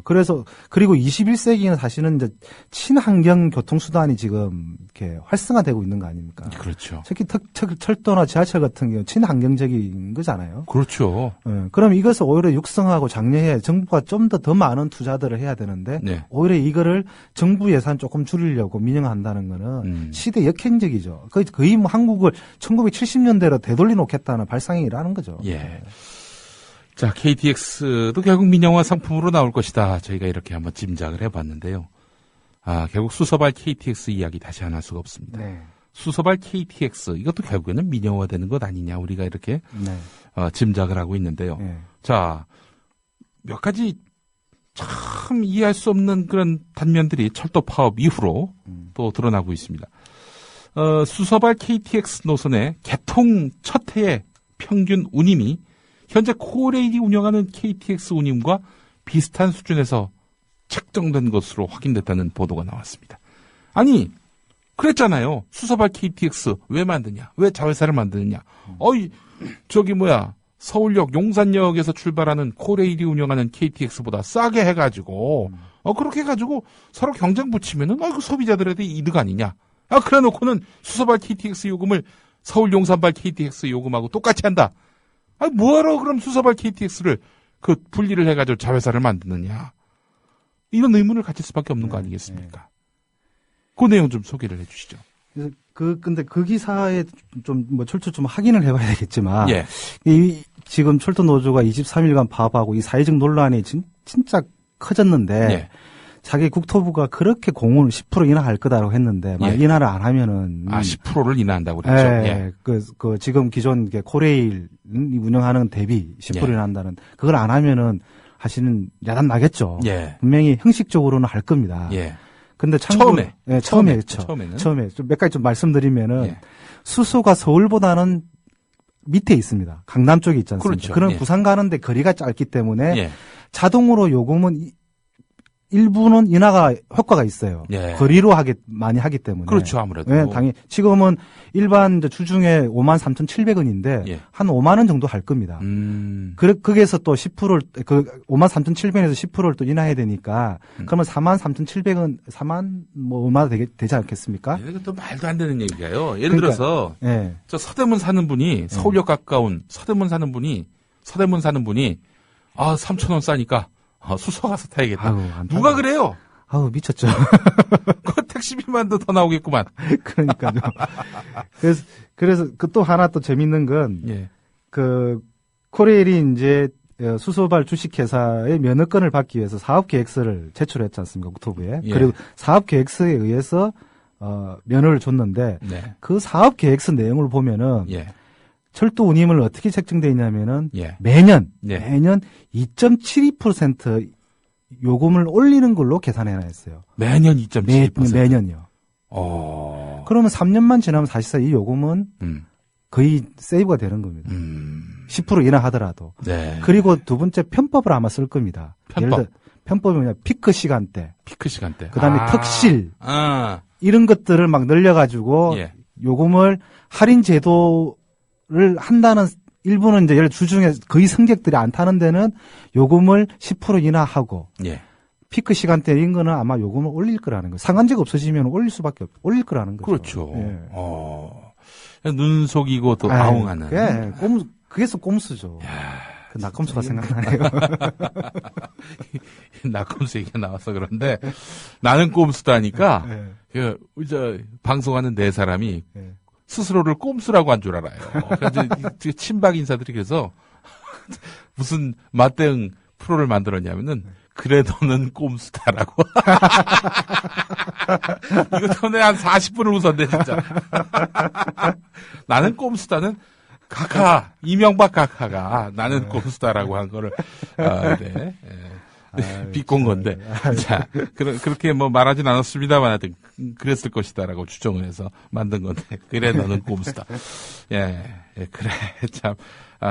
그래서, 그리고 21세기는 사실은 이제 친환경 교통수단이 지금 이렇게 활성화되고 있는 거 아닙니까? 그렇죠. 특히 철도나 지하철 같은 경우 친환경적인 거잖아요. 그렇죠. 그럼 이것을 오히려 육성하고 장려해 정부가 좀 더 많은 투자들을 해야 되는데, 네. 오히려 이거를 정부 예산 조금 줄이려고 민영화한다는 거는 시대 역행적이죠. 거의 뭐 한국을 1970년대로 되돌려 놓겠다는 발상이라는 거죠. 예. 자, KTX도 결국 민영화 상품으로 나올 것이다. 저희가 이렇게 한번 짐작을 해봤는데요. 결국 수서발 KTX 이야기 다시 안 할 수가 없습니다. 네. 수서발 KTX 이것도 결국에는 민영화되는 것 아니냐 우리가 이렇게 네. 짐작을 하고 있는데요. 네. 자, 몇 가지 참 이해할 수 없는 그런 단면들이 철도 파업 이후로 또 드러나고 있습니다. 수서발 KTX 노선의 개통 첫 해의 평균 운임이 현재 코레일이 운영하는 KTX 운임과 비슷한 수준에서 책정된 것으로 확인됐다는 보도가 나왔습니다. 아니, 그랬잖아요. 수서발 KTX 왜 만드냐? 왜 자회사를 만드느냐? 서울역 용산역에서 출발하는 코레일이 운영하는 KTX보다 싸게 해가지고 그렇게 해가지고 서로 경쟁 붙이면은 그 소비자들한테 이득 아니냐? 그래놓고는 수서발 KTX 요금을 서울 용산발 KTX 요금하고 똑같이 한다. 뭐하러 그럼 수서발 KTX를 분리를 해가지고 자회사를 만드느냐. 이런 의문을 가질 수밖에 없는 거 아니겠습니까? 그 내용 좀 소개를 해 주시죠. 그래서 근데 그 기사에 철도 좀 확인을 해봐야 되겠지만. 예. 지금 철도 노조가 23일간 파업하고 이 사회적 논란이 진짜 커졌는데. 예. 자기 국토부가 그렇게 공을 10% 인하할 거다라고 했는데, 만약 인하를 안 하면은. 10%를 인하한다고 그랬죠. 예. 지금 기존 코레일이 운영하는 대비 10% 인하한다는, 그걸 안 하면은 사실은 야단 나겠죠. 예. 분명히 형식적으로는 할 겁니다. 예. 근데 처음에. 처음에. 처음에. 몇 가지 좀 말씀드리면은, 예. 수소가 서울보다는 밑에 있습니다. 강남 쪽에 있지 않습니까? 그렇죠. 그럼 예. 부산 가는데 거리가 짧기 때문에, 예. 자동으로 요금은 일부는 인하가 효과가 있어요. 예. 거리로 많이 하기 때문에. 그렇죠, 아무래도. 네, 당연히. 지금은 일반 주중에 53,700원인데, 예. 한 5만원 정도 할 겁니다. 거기에서 또 10%를, 53,700원에서 10%를 또 인하해야 되니까, 그러면 43,700원, 얼마나 되지 않겠습니까? 이것도 말도 안 되는 얘기가요. 예를 그러니까, 들어서, 예. 저 서대문 사는 분이, 서울역 가까운 서대문 사는 분이, 3,000원 싸니까, 수서 가서 타야겠다. 누가 그래요? 미쳤죠. 그 택시비만도 더 나오겠구만. 그러니까요. 그래서 또 하나 또 재밌는 건, 예. 코레일이 이제 수소발 주식회사의 면허권을 받기 위해서 사업계획서를 제출했지 않습니까? 국토부에. 예. 그리고 사업계획서에 의해서, 면허를 줬는데, 네. 그 사업계획서 내용을 보면은, 예. 철도 운임을 어떻게 책정되어 있냐면은, 예. 매년 예. 2.72% 요금을 올리는 걸로 계산해놨어요. 매년 2.72%. 매년이요. 그러면 3년만 지나면 사실상 이 요금은 거의 세이브가 되는 겁니다. 10% 인하하더라도. 네. 그리고 두 번째 편법을 아마 쓸 겁니다. 예를 들어 편법이 뭐냐, 피크 시간대. 그다음에 특실. 이런 것들을 막 늘려가지고 예. 요금을 할인 제도를 한다는 일부는 이제 예를 주중에 거의 승객들이 안 타는 데는 요금을 10% 인하하고 예. 피크 시간대인 거는 아마 요금을 올릴 거라는 거예요. 상한제가 없어지면 올릴 거라는 거죠. 그렇죠. 예. 눈 속이고 또 아웅하는. 그게서 꼼수죠. 그 낙검수가 생각나네요. 낙검수 얘기가 나와서 그런데 나는 꼼수다니까 네. 방송하는 네 사람이 네. 스스로를 꼼수라고 한 줄 알아요. 그래서 친박 인사들이 그래서 무슨 맞대응 프로를 만들었냐면은 그래 너는 꼼수다라고. 이거 전에 한 40분을 웃었네 진짜. 나는 꼼수다는 각하 이명박 각하가 나는 꼼수다라고 한 거를 네. 비꼰 건데. 자, 그렇게 뭐 말하진 않았습니다만 하여튼 그랬을 것이다라고 추정을 해서 만든 건데. 그래, 너는 꼼수다. 예, 그래. 참,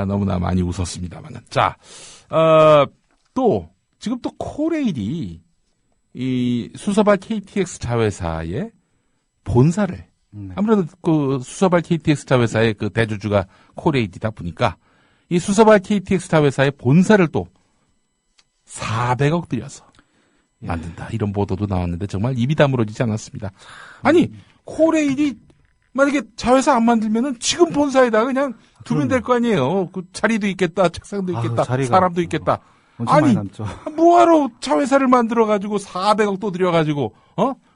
너무나 많이 웃었습니다만은. 자, 지금 또 코레일이 이 수서발 KTX 자회사의 본사를 아무래도 그 수서발 KTX 자회사의 그 대주주가 코레일이다 보니까 이 수서발 KTX 자회사의 본사를 또 400억 들여서 만든다. 이런 보도도 나왔는데 정말 입이 다물어지지 않았습니다. 아니 코레일이 만약에 자회사 안 만들면은 지금 본사에다가 그냥 두면 될 거 아니에요. 그 자리도 있겠다, 책상도 있겠다, 사람도 있겠다. 아니 뭐하러 자회사를 만들어가지고 400억 또 들여가지고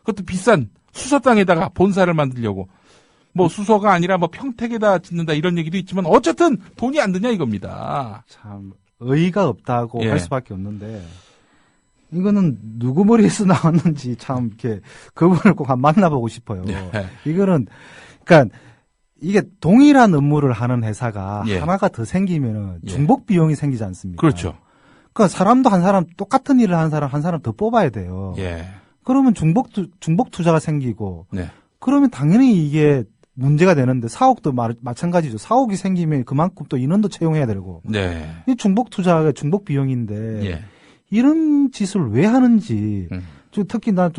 그것도 비싼 수서 땅에다가 본사를 만들려고 뭐 수서가 아니라 뭐 평택에다 짓는다 이런 얘기도 있지만 어쨌든 돈이 안 드냐 이겁니다. 참 의의가 없다고 할 수밖에 없는데 이거는 누구 머리에서 나왔는지 참 이렇게 그분을 꼭 한번 만나보고 싶어요. 이거는 그러니까 이게 동일한 업무를 하는 회사가 하나가 더 생기면은 중복 비용이 생기지 않습니까? 그렇죠. 그러니까 사람도 한 사람 똑같은 일을 하는 사람 한 사람 더 뽑아야 돼요. 그러면 중복 투자가 생기고 그러면 당연히 이게 문제가 되는데 사옥도 마찬가지죠. 사옥이 생기면 그만큼 또 인원도 채용해야 되고. 이 중복 투자가 중복 비용인데 이런 짓을 왜 하는지 특히 나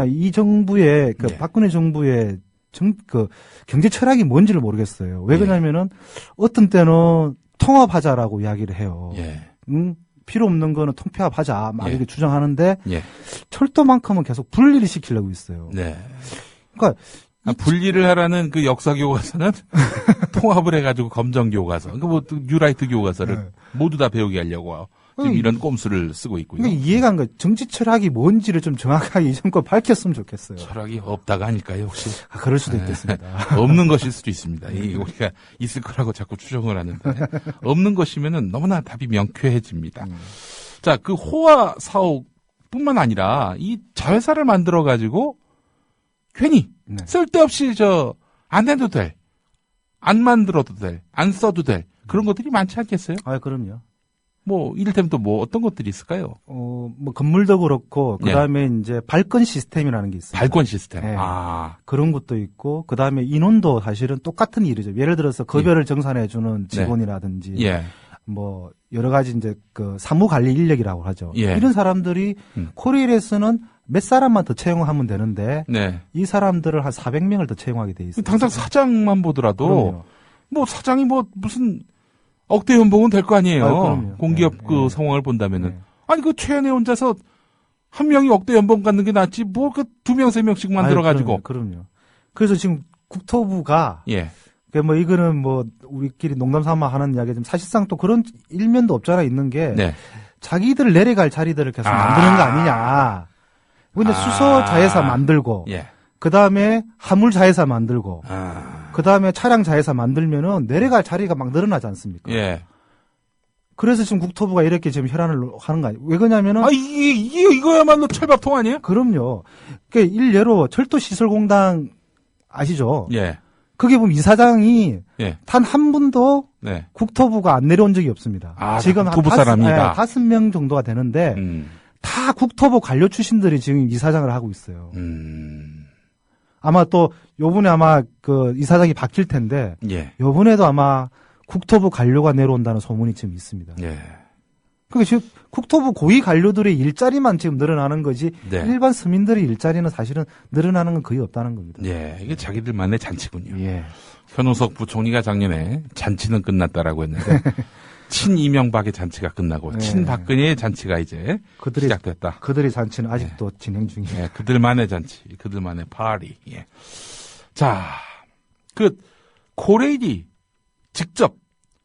이 정부의 박근혜 정부의 경제 철학이 뭔지를 모르겠어요. 왜 그러냐면은 어떤 때는 통합하자라고 이야기를 해요. 필요 없는 거는 통폐합하자 막 이렇게 주장하는데 철도만큼은 계속 분리를 시키려고 있어요. 그러니까 분리를 하라는 그 역사 교과서는 통합을 해가지고 검정 교과서, 뭐 뉴라이트 교과서를 모두 다 배우게 하려고 지금 이런 꼼수를 쓰고 있고요. 그러니까 이해가 안 가요. 정치 철학이 뭔지를 좀 정확하게 이 정권 밝혔으면 좋겠어요. 철학이 없다가 아닐까요, 혹시? 그럴 수도 있겠습니다. 없는 것일 수도 있습니다. 우리가 있을 거라고 자꾸 추정을 하는데 없는 것이면은 너무나 답이 명쾌해집니다. 자, 그 호화 사옥뿐만 아니라 이 자회사를 만들어 가지고 괜히 쓸데없이 안 해도 될, 안 만들어도 될, 안 써도 될 그런 것들이 많지 않겠어요? 그럼요. 뭐 이를테면 또 뭐 어떤 것들이 있을까요? 뭐 건물도 그렇고 그다음에 이제 발권 시스템이라는 게 있어요. 발권 시스템. 그런 것도 있고 그다음에 인원도 사실은 똑같은 일이죠. 예를 들어서 급여를 정산해 주는 직원이라든지 뭐 여러 가지 이제 그 사무 관리 인력이라고 하죠. 이런 사람들이 코레일에서는 몇 사람만 더 채용하면 되는데 이 사람들을 한 400명을 더 채용하게 돼 있어요. 당장 사장만 보더라도 뭐 사장이 뭐 무슨 억대 연봉은 될 거 아니에요. 공기업 그 상황을 본다면은. 아니 그 최연에 혼자서 한 명이 억대 연봉 갖는 게 낫지 뭐 그 2명 3명씩 만들어 가지고. 그럼요. 그래서 지금 국토부가 뭐 이거는 뭐 우리끼리 농담 삼아 하는 이야기지만 사실상 또 그런 일면도 없잖아 있는 게 자기들 내려갈 자리들을 계속 만드는 거 아니냐. 근데 수서 자회사 만들고 그 다음에 화물 자회사 만들고, 그 다음에 차량 자회사 만들면은 내려갈 자리가 막 늘어나지 않습니까? 그래서 지금 국토부가 이렇게 지금 혈안을 하는 거 아니에요? 왜 그러냐면은. 이거야말로 철밥통 아니에요? 그럼요. 일례로 철도시설공단 아시죠? 거기 보면 이사장이 단 한 분도 국토부가 안 내려온 적이 없습니다. 지금 국토부 사람이다. 5명 정도가 되는데 다 국토부 관료 출신들이 지금 이사장을 하고 있어요. 아마 또 요번에 아마 그 이사장이 바뀔 텐데 요번에도 아마 국토부 관료가 내려온다는 소문이 지금 있습니다. 그러니까 지금 국토부 고위 관료들의 일자리만 지금 늘어나는 거지 일반 서민들의 일자리는 사실은 늘어나는 건 거의 없다는 겁니다. 이게 자기들만의 잔치군요. 현우석 부총리가 작년에 잔치는 끝났다라고 했는데 친 이명박의 잔치가 끝나고 친 박근혜의 잔치가 이제 시작됐다. 그들의 잔치는 아직도 진행 중이에요. 그들만의 잔치, 그들만의 파리. 자, 그 코레일이 직접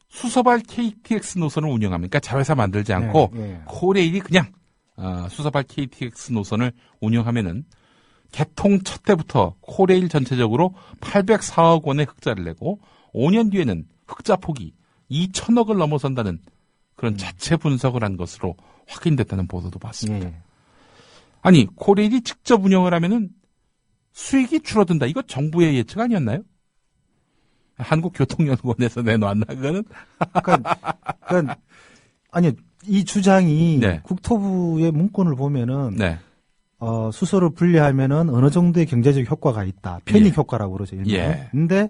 수서발 KTX 노선을 운영합니까? 자회사 만들지 않고 코레일이 그냥 수서발 KTX 노선을 운영하면은 개통 첫 해부터 코레일 전체적으로 804억 원의 흑자를 내고 5년 뒤에는 흑자 폭이 2천억을 넘어선다는 그런 자체 분석을 한 것으로 확인됐다는 보도도 봤습니다. 아니 코레일이 직접 운영을 하면은 수익이 줄어든다. 이거 정부의 예측 아니었나요? 한국교통연구원에서 내놓았나 그거는? 그러니까 아니 이 주장이 국토부의 문건을 보면은 수소를 분리하면은 어느 정도의 경제적 효과가 있다. 편익 효과라고 그러죠. 근데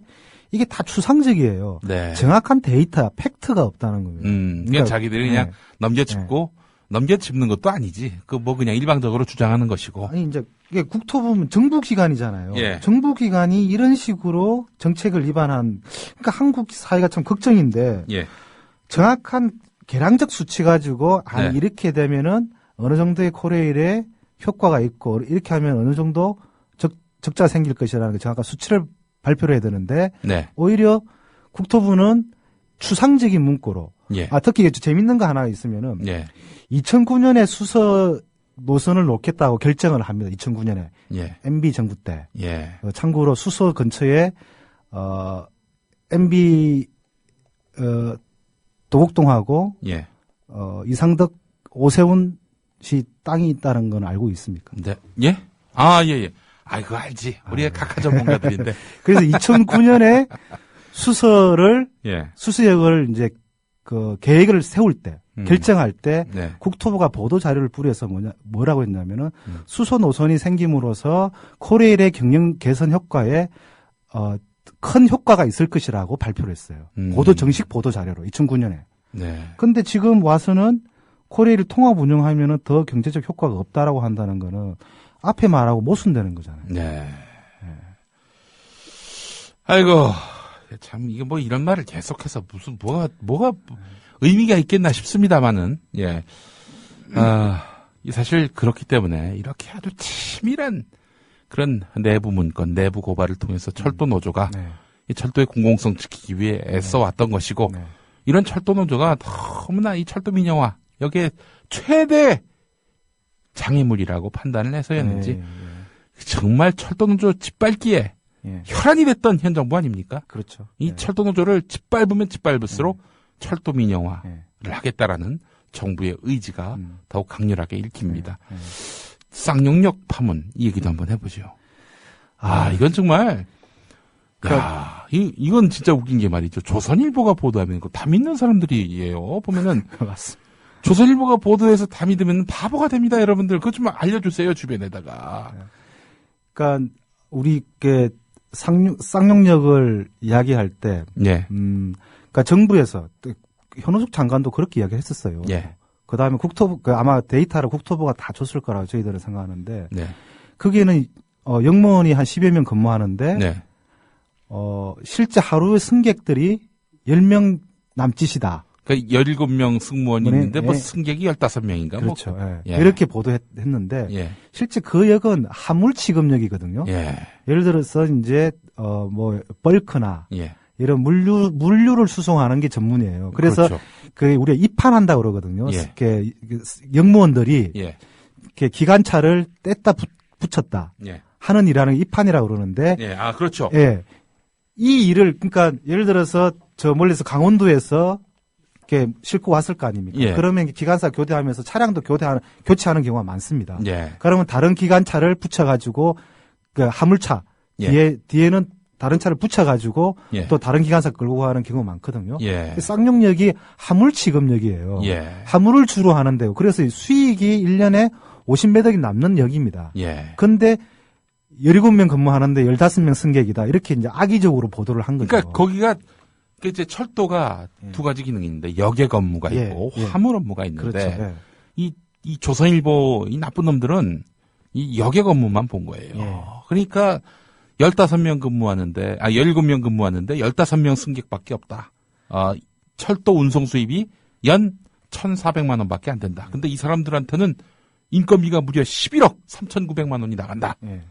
이게 다 추상적이에요. 정확한 데이터, 팩트가 없다는 겁니다. 그러니까 자기들이 그냥 넘겨짚고 넘겨짚는 것도 아니지. 그 뭐 그냥 일방적으로 주장하는 것이고. 아니 이제 이게 국토부는 정부기관이잖아요. 예. 정부기관이 이런 식으로 정책을 위반한 그러니까 한국 사회가 참 걱정인데 예. 정확한 계량적 수치 가지고 네. 이렇게 되면은 어느 정도의 코레일에 효과가 있고 이렇게 하면 어느 정도 적자가 생길 것이라는 게 정확한 수치를 발표를 해야 되는데 네. 오히려 국토부는 추상적인 문구로 예. 특히 재밌는 거 하나 있으면은 예. 2009년에 수서 노선을 놓겠다고 결정을 합니다. 2009년에 예. MB 정부 때. 예. 참고로 수서 근처에 MB 도곡동하고 예. 이상덕 오세훈 씨 땅이 있다는 건 알고 있습니까? 네. 예? 아, 예, 예. 아, 그거 알지. 우리가 각하 전문가들인데. 그래서 2009년에 수서를 예. 수서역을 이제 그 계획을 세울 때 결정할 때 네. 국토부가 보도 자료를 뿌려서 뭐라고 했냐면은 수소 노선이 생김으로써 코레일의 경영 개선 효과에 큰 효과가 있을 것이라고 발표를 했어요. 정식 보도 자료로 2009년에. 네. 근데 지금 와서는 코레일을 통합 운영하면은 더 경제적 효과가 없다라고 한다는 거는 앞에 말하고 모순되는 거잖아요. 네. 아이고, 참, 이게 뭐 이런 말을 계속해서 무슨, 뭐가 의미가 있겠나 싶습니다만은, 예. 사실 그렇기 때문에 이렇게 아주 치밀한 그런 내부 문건, 내부 고발을 통해서 철도 노조가 네. 이 철도의 공공성 지키기 위해 애써 왔던 것이고, 네. 이런 철도 노조가 너무나 이 철도 민영화, 여기에 최대 장애물이라고 판단을 해서였는지, 네. 정말 철도 노조 짓밟기에 예. 혈안이 됐던 현 정부 아닙니까? 그렇죠. 이 네. 철도 노조를 짓밟으면 짓밟을수록 철도 민영화를 네. 하겠다라는 정부의 의지가 더욱 강렬하게 읽힙니다. 네. 쌍용역 파문 이 얘기도 한번 해보죠. 이건 정말 이건 진짜 웃긴 게 말이죠. 조선일보가 보도하면 다 믿는 사람들이에요. 보면은 맞습니다. 조선일보가 보도해서 다 믿으면 바보가 됩니다, 여러분들. 그것 좀 알려주세요, 주변에다가. 그러니까 우리 쌍용역을 이야기할 때, 예. 그러니까 정부에서 현호숙 장관도 그렇게 이야기했었어요. 예. 그 다음에 아마 데이터를 국토부가 다 줬을 거라고 저희들은 생각하는데, 네. 거기에는 영무원이 한 10여 명 근무하는데, 네. 실제 하루의 승객들이 10명 남짓이다. 그러니까 17명 승무원이 있는데 뭐 예. 승객이 15명인가? 그렇죠. 뭐. 예. 예. 이렇게 보도했는데, 예. 실제 그 역은 화물 취급역이거든요. 예. 예를 들어서 이제 벌크나 예. 이런 물류를 수송하는 게 전문이에요. 그래서 그렇죠. 우리가 입판한다 그러거든요. 예. 이렇게 영무원들이 예. 이렇게 기관차를 뗐다 붙였다 예. 하는 일하는 입판이라고 그러는데, 예. 그렇죠. 예, 이 일을 그러니까 예를 들어서 저 멀리서 강원도에서 이렇게 싣고 왔을 거 아닙니까? 예. 그러면 기관사 교대하면서 차량도 교체하는 경우가 많습니다. 예. 그러면 다른 기관차를 붙여가지고 그 화물차 예. 뒤에는 다른 차를 붙여가지고 예. 또 다른 기관사 끌고 가는 경우가 많거든요. 예. 쌍용역이 화물 취급역이에요. 예. 화물을 주로 하는데요. 그래서 수익이 1년에 50매덕이 남는 역입니다. 예. 근데 17명 근무하는데 15명 승객이다. 이렇게 이제 악의적으로 보도를 한 거죠. 그러니까 거기가 이제 철도가 두 가지 기능이 있는데 역액 업무가 예. 있고 예. 화물 업무가 있는데 그렇죠. 예. 이 조선일보 이 나쁜 놈들은 이 역액 업무만 본 거예요. 예. 그러니까 15명 근무하는데 17명 근무하는데 15명 승객밖에 없다. 철도 운송 수입이 연 1,400만 원밖에 안 된다. 근데 이 사람들한테는 인건비가 무려 11억 3,900만 원이 나간다. 예.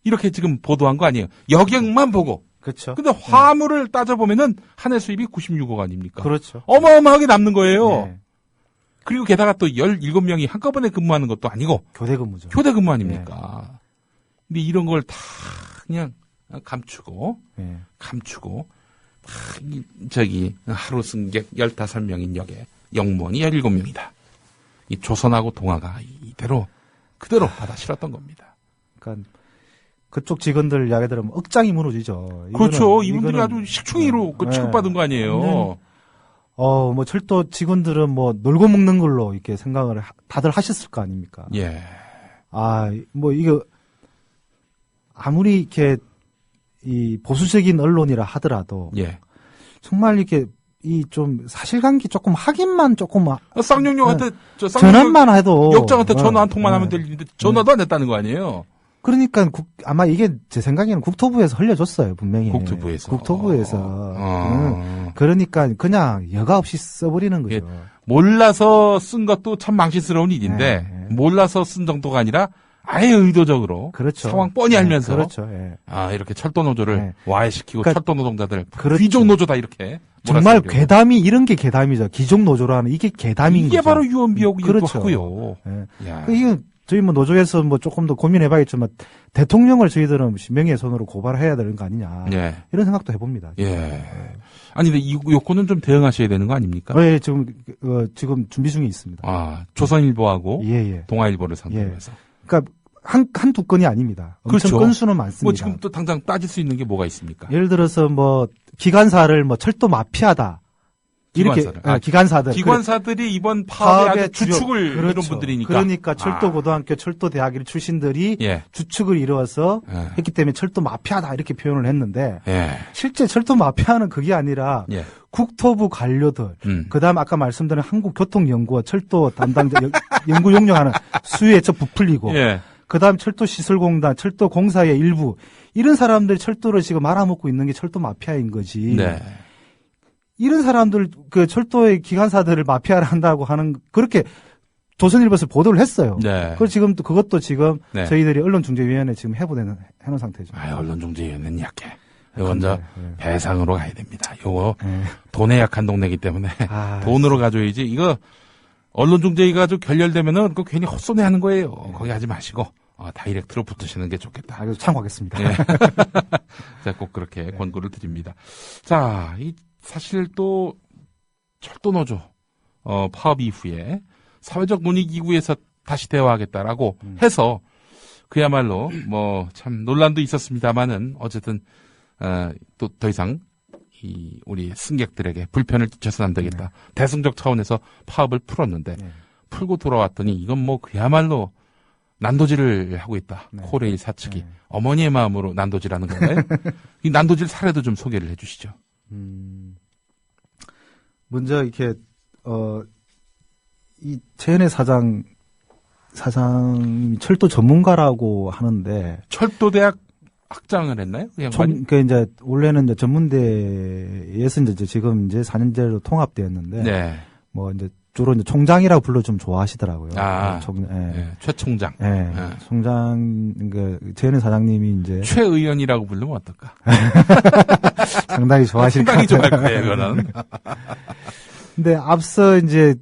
이렇게 지금 보도한 거 아니에요. 역액만 보고. 그렇죠. 근데 화물을 따져보면은 한 해 수입이 96억 아닙니까? 그렇죠. 어마어마하게 남는 거예요. 예. 그리고 게다가 또 17명이 한꺼번에 근무하는 것도 아니고 교대 근무죠. 교대 근무 아닙니까? 근데 이런 걸 다 그냥 감추고 예. 하루 승객 15명인 역에 영무원이 17명이다. 이 조선하고 동아가 이대로 그대로 받아 실었던 겁니다. 그러니까 그쪽 직원들 이야기 들으면 억장이 무너지죠. 그렇죠. 이분들이 아주 식충이로 취급받은 거 아니에요. 뭐 철도 직원들은 뭐 놀고 먹는 걸로 이렇게 생각을 다들 하셨을 거 아닙니까? 예. 뭐 이거 아무리 이렇게 이 보수적인 언론이라 하더라도 예. 정말 이렇게 이 좀 사실관계 조금 확인만 조금 쌍용용한테 전화만 해도 역장한테 전화 한 통만 하면 될 일인데 전화도 안 했다는 거 아니에요? 그러니까 아마 이게 제 생각에는 국토부에서 흘려줬어요 분명히. 국토부에서. 그러니까 그냥 여과 없이 써버리는 거죠. 몰라서 쓴 것도 참 망신스러운 일인데 네. 몰라서 쓴 정도가 아니라 아예 의도적으로 그렇죠. 상황 뻔히 알면서 그렇죠. 이렇게 철도 노조를 와해시키고 그러니까 철도 노동자들 그렇죠. 귀족 노조다 이렇게 정말 괴담이 이런 게 괴담이죠. 귀족 노조라는 이게 괴담인 이게 거죠. 바로 유언비어고 그렇죠. 하고요. 이거 저희 저쪽에서 조금 더 고민해봐야겠지만 대통령을 저희들은 명예훼손으로 고발해야 되는 거 아니냐 이런 생각도 해봅니다. 아니 근데 이 요건은 좀 대응하셔야 되는 거 아닙니까? 네, 지금 준비 중에 있습니다. 조선일보하고 동아일보를 상대로 해서. 그러니까 한두 건이 아닙니다. 엄청 그렇죠. 건수는 많습니다. 뭐 지금 또 당장 따질 수 있는 게 뭐가 있습니까? 예를 들어서 기관사를 철도 마피아다. 기관사들이 이번 파업의 아주 주축을 이룬 분들이니까. 그러니까 철도고등학교, 철도대학 출신들이 주축을 이루어서 했기 때문에 철도 마피아다 이렇게 표현을 했는데 실제 철도 마피아는 그게 아니라 국토부 관료들, 그다음 아까 말씀드린 한국교통연구원 철도 담당자 연구 용역하는 수혜처 부풀리고 그다음 철도시설공단, 철도공사의 일부 이런 사람들이 철도를 지금 말아먹고 있는 게 철도 마피아인 거지. 이런 사람들 철도의 기관사들을 마피아를 한다고 하는 그렇게 조선일보에서 보도를 했어요. 그것도 지금 저희들이 언론중재위원회 지금 해놓은 상태죠. 언론중재위원회는 약해. 먼저 배상으로 가야 됩니다. 요거 돈에 약한 동네이기 때문에 돈으로 가져야지. 이거 언론중재위가 아주 결렬되면은 그거 괜히 헛손해하는 거예요. 거기 하지 마시고 다이렉트로 붙으시는 게 좋겠다. 참고하겠습니다. 자, 꼭 그렇게 권고를 드립니다. 자, 사실 또 철도노조 파업 이후에 사회적 논의 기구에서 다시 대화하겠다라고 해서 그야말로 참 논란도 있었습니다만은 어쨌든 또 더 이상 우리 승객들에게 불편을 끼쳐서는 안 되겠다. 대승적 차원에서 파업을 풀었는데 풀고 돌아왔더니 이건 그야말로 난도질을 하고 있다. 코레일 사측이 어머니의 마음으로 난도질하는 건가요? 이 난도질 사례도 좀 소개를 해주시죠. 먼저 이렇게 이 최현애 사장이 철도 전문가라고 하는데 철도대학 학장을 했나요? 그러니까 이제 원래는 전문대에서 지금 4년제로 통합되었는데 이제 주로 총장이라고 불러 좀 좋아하시더라고요. 최 총장. 총장 최현애 사장님이 이제 최 의원이라고 부르면 어떨까? 상당히 좋아하실 것 같아요. 상당히 좋아할 거예요, 그거는. 근데 앞서 이제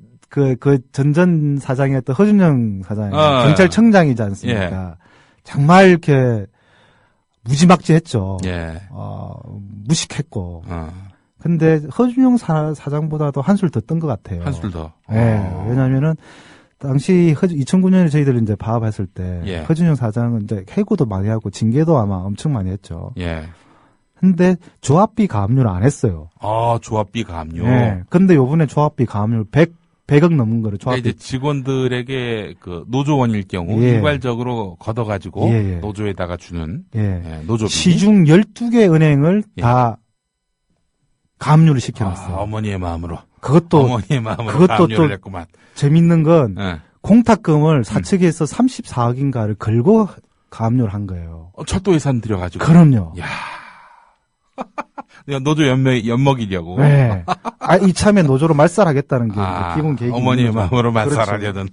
전전 사장이었던 허준영 사장, 경찰청장이지 않습니까? 정말 이렇게 무지막지했죠. 무식했고. 근데 허준영 사장보다도 한술 더 뜬 것 같아요. 한술 더. 왜냐면은 당시 2009년에 저희들이 이제 파업했을 때 허준영 사장은 이제 해고도 많이 하고 징계도 아마 엄청 많이 했죠. 근데 조합비 가압류를 안 했어요. 조합비 가압류. 근데 요번에 조합비 가압류 100억 넘은 거를 조합비. 이제 직원들에게 노조원일 경우 일괄적으로 걷어가지고 노조에다가 주는 노조비. 시중 12개 은행을 다 가압류를 시켜놨어요. 어머니의 마음으로. 그것도 가압류를 했구만. 재밌는 건 공탁금을 사측에서 34억인가를 걸고 가압류를 한 거예요. 철도 예산 들여가지고. 그럼요. 노조 엿먹이려고. 이참에 노조로 말살하겠다는 게 기본 계획이. 어머니의 마음으로 말살하려던.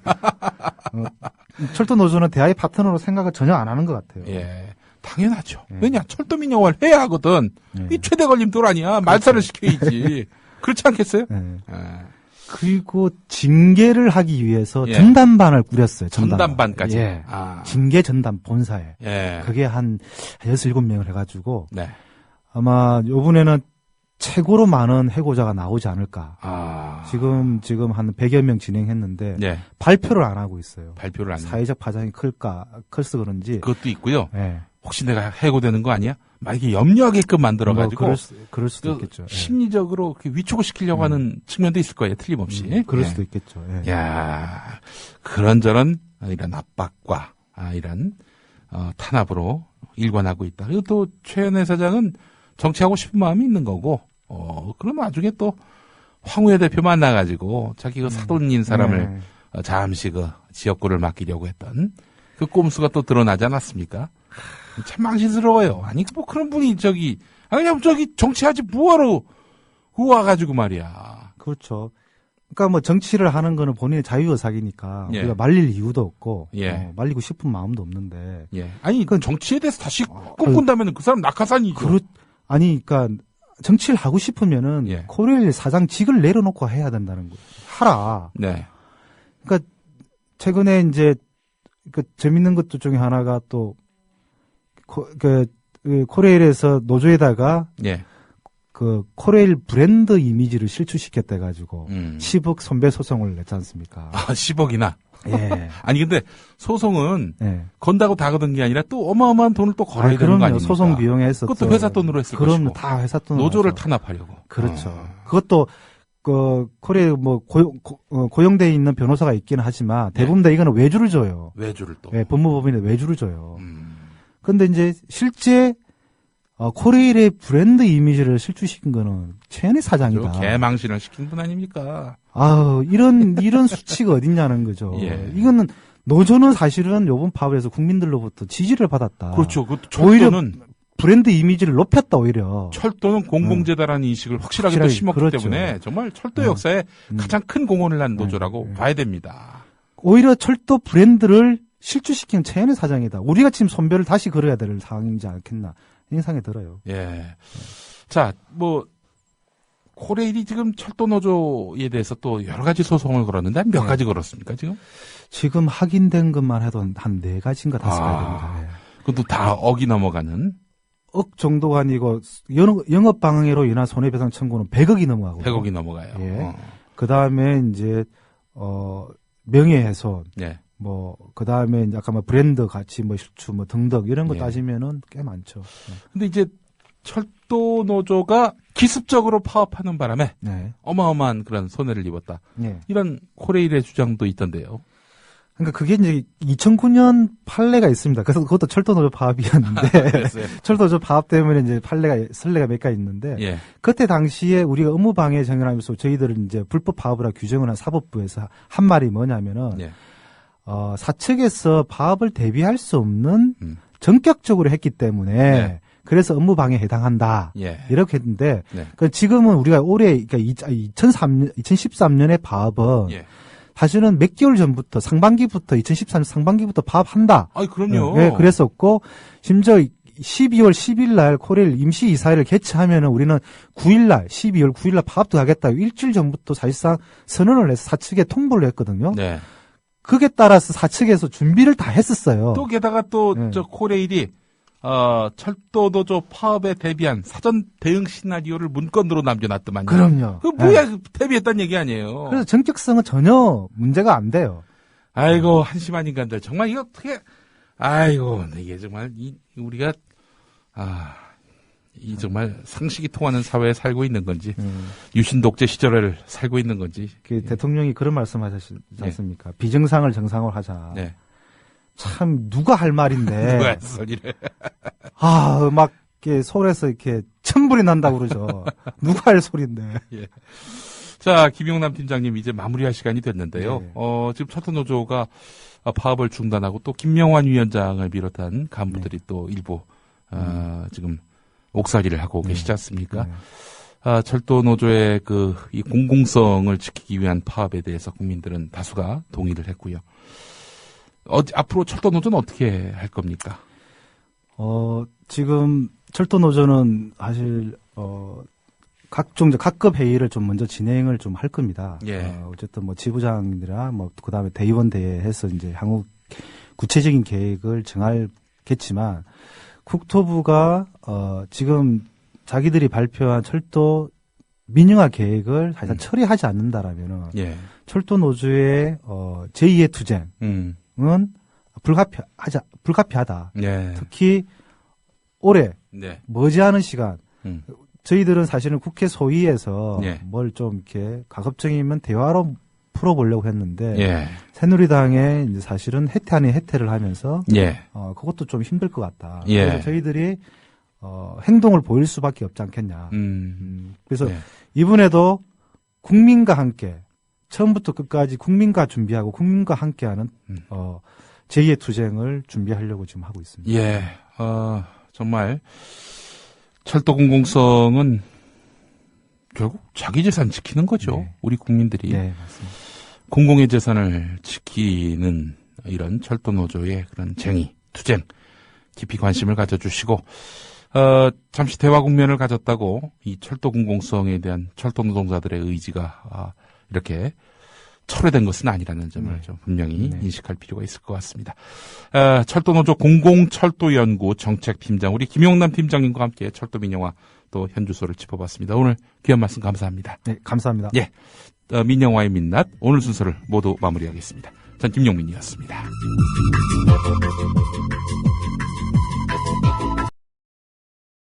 철도 노조는 대화의 파트너로 생각을 전혀 안 하는 것 같아요. 당연하죠. 왜냐, 철도 민영화를 해야 하거든. 이 최대 걸림돌 아니야. 말살을 시켜야지. 그렇지 않겠어요? 그리고 징계를 하기 위해서 전담반을 꾸렸어요. 전담반까지. 징계 전담 본사에. 그게 한 6-7명을 해가지고. 아마 요번에는 최고로 많은 해고자가 나오지 않을까. 지금 한 100여 명 진행했는데 발표를 안 하고 있어요. 발표를 안 해요. 사회적 파장이 클서 그런지. 그것도 있고요. 혹시 내가 해고되는 거 아니야? 막 이게 염려하게끔 만들어가지고. 그럴 수도 있겠죠. 심리적으로 위축을 시키려고 하는 측면도 있을 거예요. 틀림없이. 그럴 수도 있겠죠. 그런저런 이런 압박과 이런 탄압으로 일관하고 있다. 그리고 또 최현애 사장은 정치하고 싶은 마음이 있는 거고, 그럼 나중에 또 황우여 대표 만나가지고 자기 그 사돈인 사람을 네. 잠시 그 지역구를 맡기려고 했던 그 꼼수가 또 드러나지 않았습니까? 참 망신스러워요. 아니 뭐 그런 분이 그냥 정치하지 뭐하러 와가지고 말이야. 그렇죠. 그러니까 뭐 정치를 하는 거는 본인의 자유의사기니까 예. 우리가 말릴 이유도 없고 예. 말리고 싶은 마음도 없는데. 예. 아니 정치에 대해서 다시 꿈꾼다면 그 사람 낙하산이죠. 그러니까 정치를 하고 싶으면은 예. 코레일 사장직을 내려놓고 해야 된다는 거예요. 하라. 네. 그러니까 최근에 이제 그 재밌는 것도 중에 하나가 또 코레일에서 노조에다가 예. 그 코레일 브랜드 이미지를 실추시켰대 가지고 10억 손배 소송을 냈지 않습니까? 아, 10억이나. 예. 아니 근데 소송은 예. 건다고 다 거둔 게 아니라 또 어마어마한 돈을 또 걸어야 되는 거 아닙니까? 소송 비용에 했었죠. 그것도 회사 돈으로 했을 그럼 것이고. 다 회사 돈으로 노조를 하죠. 탄압하려고. 그렇죠. 그것도 그 코레일 뭐 고용돼 있는 변호사가 있기는 하지만 대부분 다 이거는 외주를 줘요. 외주를 또. 예, 법무법인에 외주를 줘요. 그런데 이제 실제 코레일의 브랜드 이미지를 실추시킨 거는 최현희 사장이다. 개망신을 시킨 분 아닙니까? 아우, 이런 수치가 어딨냐는 거죠. 예. 이거는 노조는 사실은 요번 파업에서 국민들로부터 지지를 받았다. 그렇죠. 오히려 철도는 브랜드 이미지를 높였다 오히려. 철도는 공공재다라는 인식을 확실하게 또 심었기 그렇죠. 때문에 정말 철도 역사에 가장 큰 공헌을 한 노조라고 봐야 됩니다. 오히려 철도 브랜드를 실추시킨 최현희 사장이다. 우리가 지금 손배를 다시 걸어야 될 상황이지 않겠나 인상이 들어요. 예. 자, 뭐 코레일이 지금 철도 노조에 대해서 또 여러 가지 소송을 걸었는데 몇 가지 걸었습니까 지금? 지금 확인된 것만 해도 한 4가지인가 5가지 됩니다. 예. 그것도 다 억이 넘어가는. 억 정도가 아니고 영업 방해로 인한 손해배상 청구는 100억이 넘어가고. 100억이 넘어가요. 예. 그 다음에 이제 명예훼손. 예. 뭐 그다음에 이제 아까 뭐 브랜드 가치 뭐 실추 뭐 등등 이런 거 예. 따지면은 꽤 많죠. 근데 이제 철도 노조가 기습적으로 파업하는 바람에 네. 어마어마한 그런 손해를 입었다. 네. 이런 코레일의 주장도 있던데요. 그러니까 그게 이제 2009년 판례가 있습니다. 그래서 그것도 철도 노조 파업이었는데 철도 노조 파업 때문에 이제 선례가 몇 가지 있는데 예. 그때 당시에 우리가 업무 방해 정연하면서 저희들은 이제 불법 파업을 규정을 한 사법부에서 한 말이 뭐냐면은 예. 사측에서 파업을 대비할 수 없는 전격적으로 했기 때문에 네. 그래서 업무 방해에 해당한다. 예. 이렇게 했는데 네. 그러니까 지금은 우리가 올해 그러니까 2013년의 파업은 예. 사실은 몇 개월 전부터 2013년 상반기부터 파업한다. 아이 그럼요. 네, 그랬었고 심지어 12월 10일 날 코레일 임시 이사회를 개최하면은 우리는 9일 날 12월 9일 날 파업도 하겠다. 일주일 전부터 사실상 선언을 해서 사측에 통보를 했거든요. 네. 그게 따라서 사측에서 준비를 다 했었어요. 또 게다가 또 네. 저 코레일이 철도 노조 파업에 대비한 사전 대응 시나리오를 문건으로 남겨놨더만요. 그럼요. 그 뭐야 대비했다는 얘기 아니에요. 그래서 전격성은 전혀 문제가 안 돼요. 아이고 한심한 인간들 정말 이거 어떻게 아이고 이게 정말 우리가 이 정말 상식이 통하는 사회에 살고 있는 건지 유신 독재 시절을 살고 있는 건지. 대통령이 그런 말씀하셨지 않습니까? 비정상을 정상으로 하자. 네. 참 누가 할 말인데. 누가 할 소리를. 막 이렇게 서울에서 이렇게 천불이 난다고 그러죠. 누가 할 소리인데. 예. 자, 김용남 팀장님 이제 마무리할 시간이 됐는데요. 네. 지금 철도노조가 파업을 중단하고 또 김명환 위원장을 비롯한 간부들이 또 일부 지금 옥살이를 하고 계시지 않습니까? 철도노조의 이 공공성을 지키기 위한 파업에 대해서 국민들은 다수가 동의를 했고요. 앞으로 철도노조는 어떻게 할 겁니까? 지금 철도노조는 사실, 각급 회의를 좀 먼저 진행을 좀 할 겁니다. 예. 어쨌든 뭐 지부장이나 그 다음에 대의원 대회해서 이제 향후 구체적인 계획을 정하겠지만, 국토부가 지금 자기들이 발표한 철도 민영화 계획을 사실 처리하지 않는다라면은 예. 철도 노조의 제2의 투쟁은 불가피하다. 예. 특히 올해 네. 머지않은 시간 저희들은 사실은 국회 소위에서 예. 뭘 좀 이렇게 가급적이면 대화로 풀어보려고 했는데 예. 새누리당에 이제 사실은 해태 아닌 해태를 하면서 예. 그것도 좀 힘들 것 같다. 예. 그래서 저희들이 행동을 보일 수밖에 없지 않겠냐. 그래서 예. 이번에도 국민과 함께 처음부터 끝까지 국민과 준비하고 국민과 함께하는 제2의 투쟁을 준비하려고 지금 하고 있습니다. 예, 정말 철도 공공성은 결국 자기 재산 지키는 거죠. 네. 우리 국민들이. 네, 맞습니다. 공공의 재산을 지키는 이런 철도 노조의 그런 쟁의, 투쟁 깊이 관심을 가져주시고 잠시 대화 국면을 가졌다고 이 철도 공공성에 대한 철도 노동자들의 의지가 이렇게 철회된 것은 아니라는 점을 좀 분명히 인식할 필요가 있을 것 같습니다. 철도노조 공공철도연구 정책팀장 우리 김용남 팀장님과 함께 철도 민영화 또 현주소를 짚어봤습니다. 오늘 귀한 말씀 감사합니다. 네, 감사합니다. 예, 민영화의 민낯 오늘 순서를 모두 마무리하겠습니다. 전 김용민이었습니다.